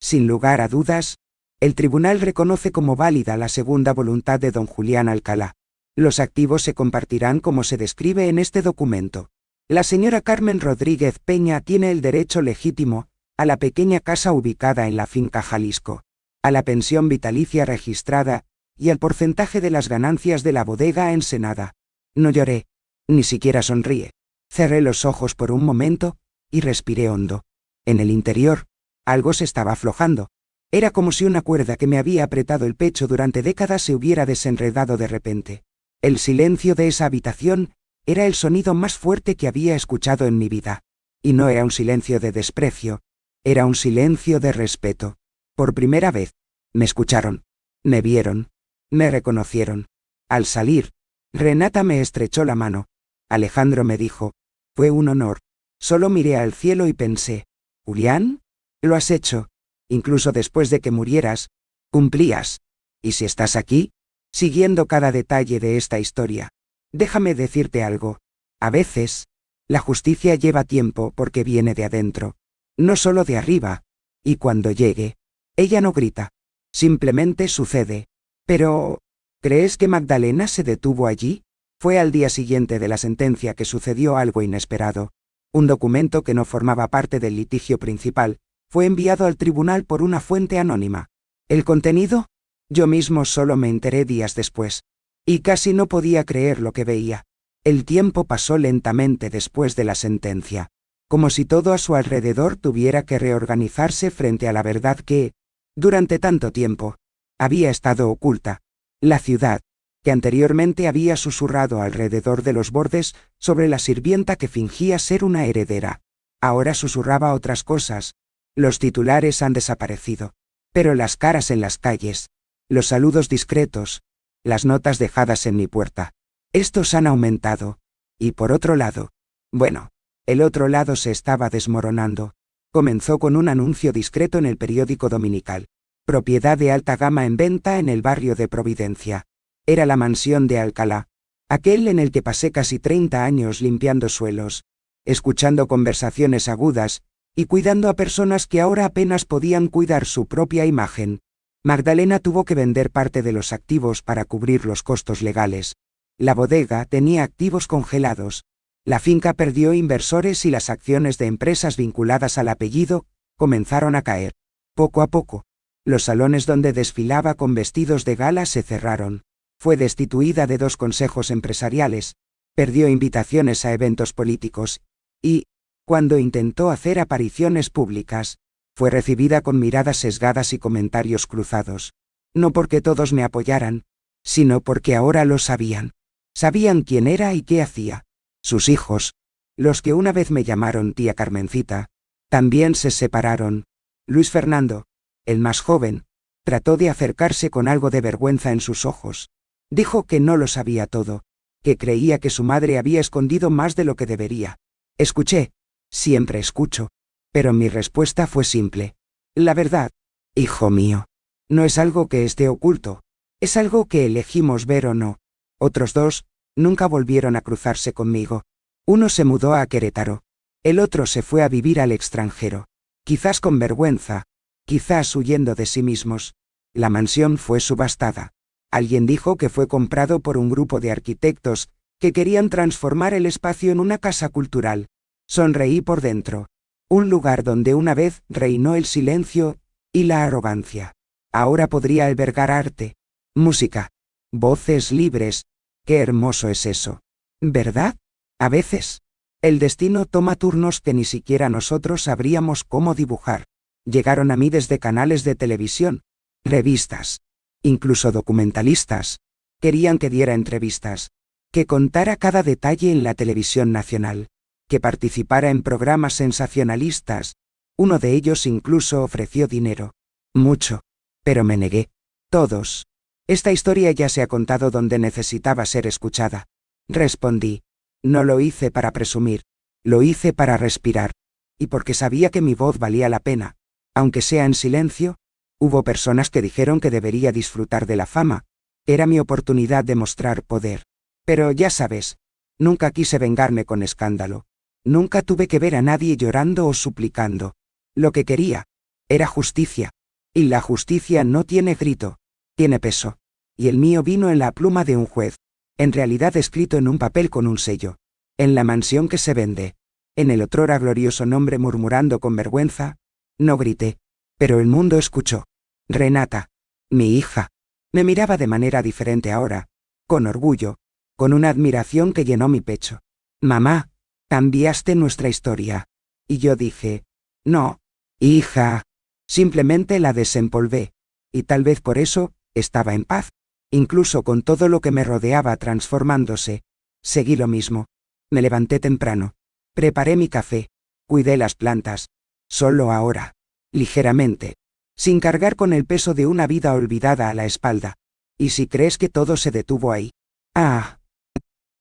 Sin lugar a dudas, el tribunal reconoce como válida la segunda voluntad de don Julián Alcalá. Los activos se compartirán como se describe en este documento. La señora Carmen Rodríguez Peña tiene el derecho legítimo a la pequeña casa ubicada en la finca Jalisco, a la pensión vitalicia registrada y al porcentaje de las ganancias de la bodega Ensenada. No lloré, ni siquiera sonríe. Cerré los ojos por un momento y respiré hondo. En el interior, algo se estaba aflojando. Era como si una cuerda que me había apretado el pecho durante décadas se hubiera desenredado de repente. El silencio de esa habitación era el sonido más fuerte que había escuchado en mi vida. Y no era un silencio de desprecio, era un silencio de respeto. Por primera vez, me escucharon, me vieron, me reconocieron. Al salir, Renata me estrechó la mano. Alejandro me dijo, fue un honor. Solo miré al cielo y pensé, ¿Julián? Lo has hecho. Incluso después de que murieras, cumplías. ¿Y si estás aquí? Siguiendo cada detalle de esta historia. Déjame decirte algo. A veces, la justicia lleva tiempo porque viene de adentro. No solo de arriba. Y cuando llegue, ella no grita. Simplemente sucede. Pero, ¿crees que Magdalena se detuvo allí? Fue al día siguiente de la sentencia que sucedió algo inesperado. Un documento que no formaba parte del litigio principal fue enviado al tribunal por una fuente anónima. ¿El contenido? Yo mismo solo me enteré días después. Y casi no podía creer lo que veía. El tiempo pasó lentamente después de la sentencia, como si todo a su alrededor tuviera que reorganizarse frente a la verdad que, durante tanto tiempo, había estado oculta. La ciudad, que anteriormente había susurrado alrededor de los bordes sobre la sirvienta que fingía ser una heredera, ahora susurraba otras cosas. Los titulares han desaparecido, pero las caras en las calles, los saludos discretos, las notas dejadas en mi puerta, estos han aumentado. Y por otro lado, bueno, el otro lado se estaba desmoronando. Comenzó con un anuncio discreto en el periódico dominical. Propiedad de alta gama en venta en el barrio de Providencia. Era la mansión de Alcalá, aquel en el que pasé casi 30 años limpiando suelos, escuchando conversaciones agudas y cuidando a personas que ahora apenas podían cuidar su propia imagen. Magdalena tuvo que vender parte de los activos para cubrir los costos legales. La bodega tenía activos congelados. La finca perdió inversores y las acciones de empresas vinculadas al apellido comenzaron a caer. Poco a poco, los salones donde desfilaba con vestidos de gala se cerraron. Fue destituida de 2 consejos empresariales, perdió invitaciones a eventos políticos, y, cuando intentó hacer apariciones públicas, fue recibida con miradas sesgadas y comentarios cruzados. No porque todos me apoyaran, sino porque ahora lo sabían. Sabían quién era y qué hacía. Sus hijos, los que una vez me llamaron tía Carmencita, también se separaron. Luis Fernando, el más joven, trató de acercarse con algo de vergüenza en sus ojos. Dijo que no lo sabía todo, que creía que su madre había escondido más de lo que debería. Escuché, Siempre escucho. Pero mi respuesta fue simple. La verdad, hijo mío, no es algo que esté oculto. Es algo que elegimos ver o no. Otros dos nunca volvieron a cruzarse conmigo. Uno se mudó a Querétaro. El otro se fue a vivir al extranjero. Quizás con vergüenza, quizás huyendo de sí mismos. La mansión fue subastada. Alguien dijo que fue comprado por un grupo de arquitectos que querían transformar el espacio en una casa cultural. Sonreí por dentro. Un lugar donde una vez reinó el silencio y la arrogancia. Ahora podría albergar arte, música, voces libres. Qué hermoso es eso. ¿Verdad? A veces, el destino toma turnos que ni siquiera nosotros sabríamos cómo dibujar. Llegaron a mí desde canales de televisión, revistas, incluso documentalistas. Querían que diera entrevistas, que contara cada detalle en la televisión nacional, que participara en programas sensacionalistas. Uno de ellos incluso ofreció dinero. Mucho. Pero me negué. Todos. Esta historia ya se ha contado donde necesitaba ser escuchada. Respondí. No lo hice para presumir. Lo hice para respirar. Y porque sabía que mi voz valía la pena. Aunque sea en silencio, hubo personas que dijeron que debería disfrutar de la fama. Era mi oportunidad de mostrar poder. Pero ya sabes, nunca quise vengarme con escándalo. Nunca tuve que ver a nadie llorando o suplicando. Lo que quería era justicia. Y la justicia no tiene grito, tiene peso. Y el mío vino en la pluma de un juez, en realidad escrito en un papel con un sello. En la mansión que se vende. En el otrora glorioso nombre murmurando con vergüenza. No grité, pero el mundo escuchó. Renata, mi hija, me miraba de manera diferente ahora, con orgullo, con una admiración que llenó mi pecho. Mamá, cambiaste nuestra historia. Y yo dije, no, hija. Simplemente la desempolvé, y tal vez por eso, estaba en paz. Incluso con todo lo que me rodeaba transformándose, seguí lo mismo. Me levanté temprano. Preparé mi café. Cuidé las plantas. Solo ahora. Ligeramente. Sin cargar con el peso de una vida olvidada a la espalda. ¿Y si crees que todo se detuvo ahí? Ah.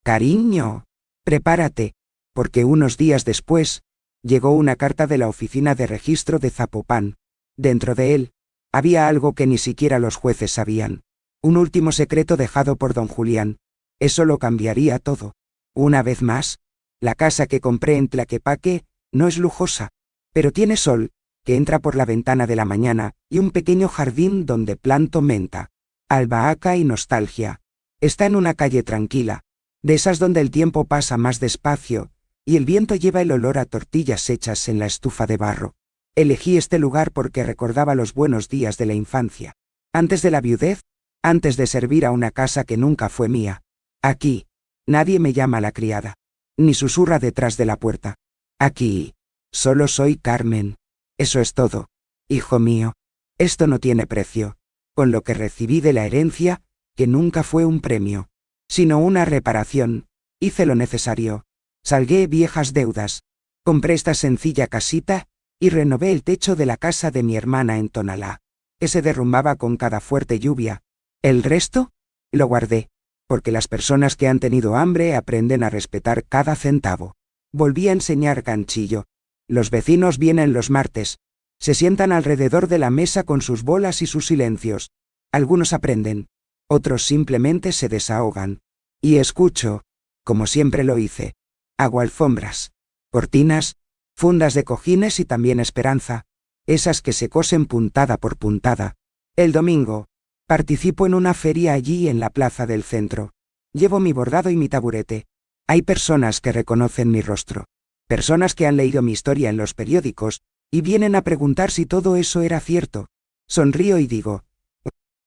Cariño. Prepárate. Porque unos días después, llegó una carta de la oficina de registro de Zapopan. Dentro de él, había algo que ni siquiera los jueces sabían. Un último secreto dejado por don Julián. Eso lo cambiaría todo. Una vez más, la casa que compré en Tlaquepaque no es lujosa, pero tiene sol, que entra por la ventana de la mañana, y un pequeño jardín donde planto menta, albahaca y nostalgia. Está en una calle tranquila, de esas donde el tiempo pasa más despacio, y el viento lleva el olor a tortillas hechas en la estufa de barro. Elegí este lugar porque recordaba los buenos días de la infancia. Antes de la viudez, antes de servir a una casa que nunca fue mía. Aquí, nadie me llama la criada, ni susurra detrás de la puerta. Aquí, solo soy Carmen. Eso es todo. Hijo mío, esto no tiene precio. Con lo que recibí de la herencia, que nunca fue un premio, sino una reparación, hice lo necesario. Salgué viejas deudas. Compré esta sencilla casita, y renové el techo de la casa de mi hermana en Tonalá, que se derrumbaba con cada fuerte lluvia. El resto, lo guardé, porque las personas que han tenido hambre aprenden a respetar cada centavo. Volví a enseñar ganchillo. Los vecinos vienen los martes. Se sientan alrededor de la mesa con sus bolas y sus silencios. Algunos aprenden, otros simplemente se desahogan. Y escucho, como siempre lo hice. Hago alfombras, cortinas, fundas de cojines y también esperanza, esas que se cosen puntada por puntada. El domingo, participo en una feria allí en la plaza del centro. Llevo mi bordado y mi taburete. Hay personas que reconocen mi rostro. Personas que han leído mi historia en los periódicos, y vienen a preguntar si todo eso era cierto. Sonrío y digo,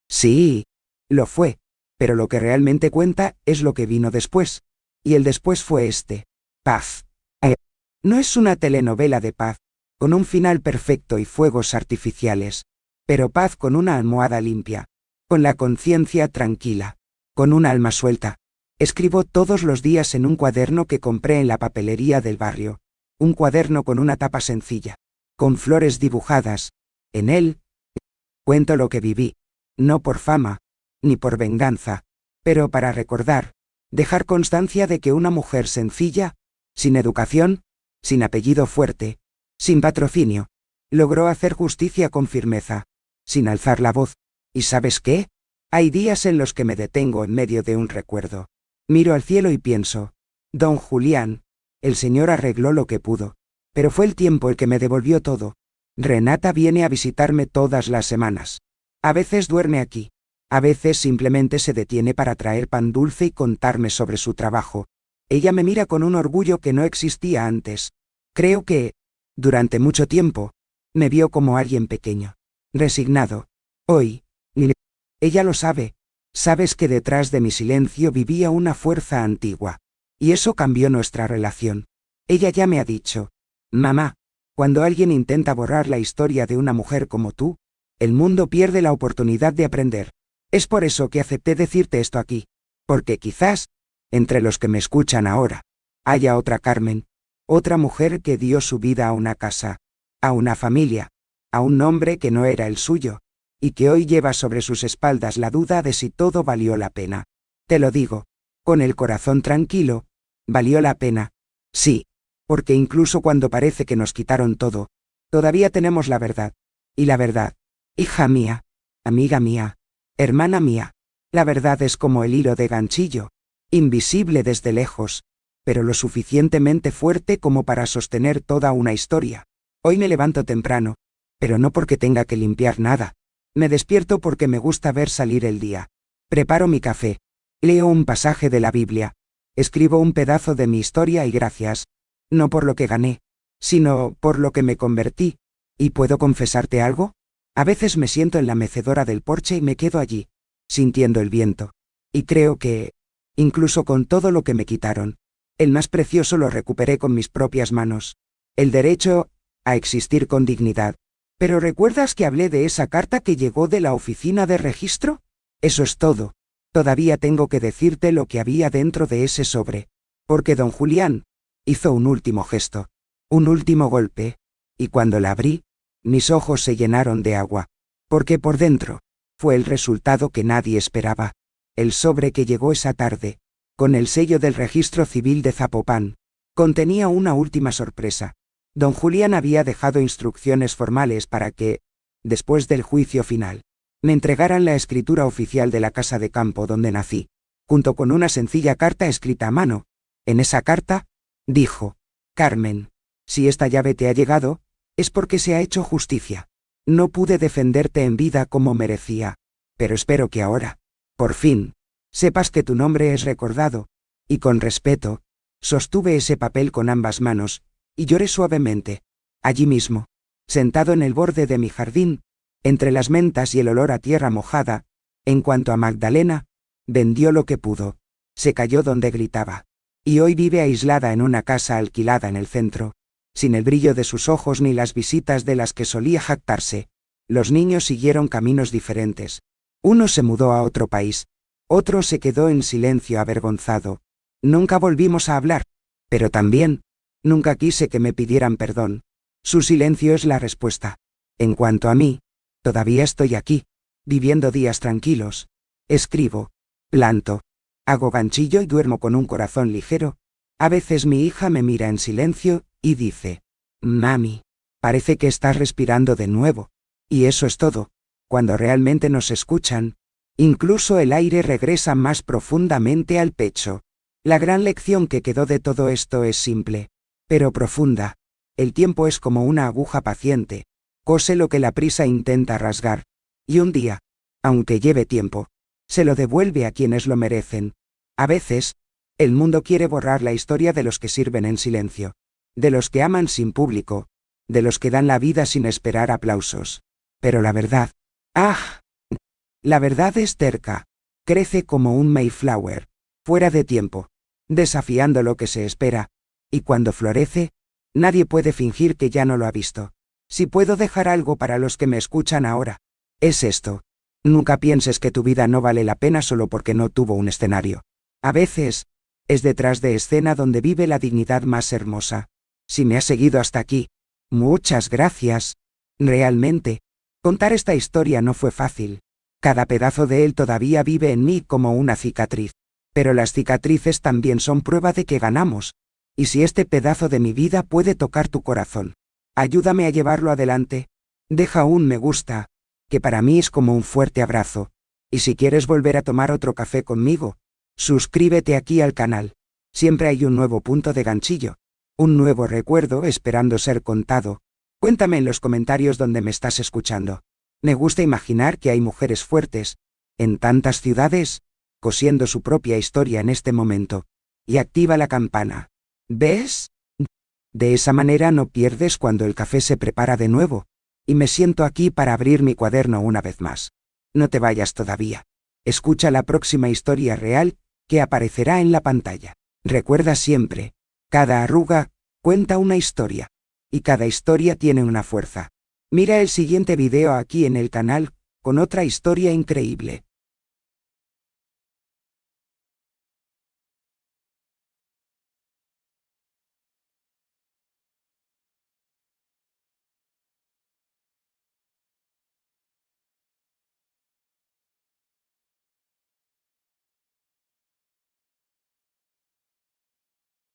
sí, lo fue, pero lo que realmente cuenta es lo que vino después. Y el después fue este. Paz. No es una telenovela de paz, con un final perfecto y fuegos artificiales, pero paz con una almohada limpia, con la conciencia tranquila, con un alma suelta. Escribo todos los días en un cuaderno que compré en la papelería del barrio, un cuaderno con una tapa sencilla, con flores dibujadas. En él, cuento lo que viví, no por fama, ni por venganza, pero para recordar, dejar constancia de que una mujer sencilla, sin educación, sin apellido fuerte, sin patrocinio. Logró hacer justicia con firmeza, sin alzar la voz. ¿Y sabes qué? Hay días en los que me detengo en medio de un recuerdo. Miro al cielo y pienso, don Julián, el Señor arregló lo que pudo, pero fue el tiempo el que me devolvió todo. Renata viene a visitarme todas las semanas. A veces duerme aquí. A veces simplemente se detiene para traer pan dulce y contarme sobre su trabajo. Ella me mira con un orgullo que no existía antes. Creo que, durante mucho tiempo, me vio como alguien pequeño, resignado. Hoy, ella lo sabe. Sabes que detrás de mi silencio vivía una fuerza antigua. Y eso cambió nuestra relación. Ella ya me ha dicho, mamá, cuando alguien intenta borrar la historia de una mujer como tú, el mundo pierde la oportunidad de aprender. Es por eso que acepté decirte esto aquí. Porque quizás, entre los que me escuchan ahora, haya otra Carmen, otra mujer que dio su vida a una casa, a una familia, a un nombre que no era el suyo, y que hoy lleva sobre sus espaldas la duda de si todo valió la pena. Te lo digo, con el corazón tranquilo, valió la pena. Sí, porque incluso cuando parece que nos quitaron todo, todavía tenemos la verdad. Y la verdad, hija mía, amiga mía, hermana mía, la verdad es como el hilo de ganchillo, invisible desde lejos, pero lo suficientemente fuerte como para sostener toda una historia. Hoy me levanto temprano, pero no porque tenga que limpiar nada. Me despierto porque me gusta ver salir el día. Preparo mi café. Leo un pasaje de la Biblia. Escribo un pedazo de mi historia y gracias. No por lo que gané, sino por lo que me convertí. ¿Y puedo confesarte algo? A veces me siento en la mecedora del porche y me quedo allí, sintiendo el viento. Y creo que, incluso con todo lo que me quitaron, el más precioso lo recuperé con mis propias manos. El derecho a existir con dignidad. ¿Pero recuerdas que hablé de esa carta que llegó de la oficina de registro? Eso es todo. Todavía tengo que decirte lo que había dentro de ese sobre. Porque don Julián hizo un último gesto, un último golpe, y cuando la abrí, mis ojos se llenaron de agua. Porque por dentro, fue el resultado que nadie esperaba. El sobre que llegó esa tarde, con el sello del registro civil de Zapopan, contenía una última sorpresa. Don Julián había dejado instrucciones formales para que, después del juicio final, me entregaran la escritura oficial de la casa de campo donde nací, junto con una sencilla carta escrita a mano. En esa carta, dijo, Carmen, si esta llave te ha llegado, es porque se ha hecho justicia. No pude defenderte en vida como merecía, pero espero que ahora, por fin, sepas que tu nombre es recordado, y con respeto, sostuve ese papel con ambas manos, y lloré suavemente, allí mismo, sentado en el borde de mi jardín, entre las mentas y el olor a tierra mojada. En cuanto a Magdalena, vendió lo que pudo, se cayó donde gritaba, y hoy vive aislada en una casa alquilada en el centro, sin el brillo de sus ojos ni las visitas de las que solía jactarse. Los niños siguieron caminos diferentes. Uno se mudó a otro país, otro se quedó en silencio avergonzado. Nunca volvimos a hablar, pero también, nunca quise que me pidieran perdón. Su silencio es la respuesta. En cuanto a mí, todavía estoy aquí, viviendo días tranquilos. Escribo, planto, hago ganchillo y duermo con un corazón ligero. A veces mi hija me mira en silencio y dice, mami, parece que estás respirando de nuevo. Y eso es todo. Cuando realmente nos escuchan, incluso el aire regresa más profundamente al pecho. La gran lección que quedó de todo esto es simple, pero profunda. El tiempo es como una aguja paciente, cose lo que la prisa intenta rasgar, y un día, aunque lleve tiempo, se lo devuelve a quienes lo merecen. A veces, el mundo quiere borrar la historia de los que sirven en silencio, de los que aman sin público, de los que dan la vida sin esperar aplausos. Pero la verdad, la verdad es terca, crece como un Mayflower, fuera de tiempo, desafiando lo que se espera, y cuando florece, nadie puede fingir que ya no lo ha visto. Si puedo dejar algo para los que me escuchan ahora, es esto. Nunca pienses que tu vida no vale la pena solo porque no tuvo un escenario. A veces, es detrás de escena donde vive la dignidad más hermosa. Si me has seguido hasta aquí, muchas gracias. Realmente, contar esta historia no fue fácil. Cada pedazo de él todavía vive en mí como una cicatriz. Pero las cicatrices también son prueba de que ganamos. Y si este pedazo de mi vida puede tocar tu corazón, ayúdame a llevarlo adelante. Deja un me gusta, que para mí es como un fuerte abrazo. Y si quieres volver a tomar otro café conmigo, suscríbete aquí al canal. Siempre hay un nuevo punto de ganchillo, un nuevo recuerdo esperando ser contado. Cuéntame en los comentarios donde me estás escuchando. Me gusta imaginar que hay mujeres fuertes, en tantas ciudades, cosiendo su propia historia en este momento. Y activa la campana. ¿Ves? De esa manera no pierdes cuando el café se prepara de nuevo. Y me siento aquí para abrir mi cuaderno una vez más. No te vayas todavía. Escucha la próxima historia real que aparecerá en la pantalla. Recuerda siempre, cada arruga cuenta una historia. Y cada historia tiene una fuerza. Mira el siguiente video aquí en el canal, con otra historia increíble.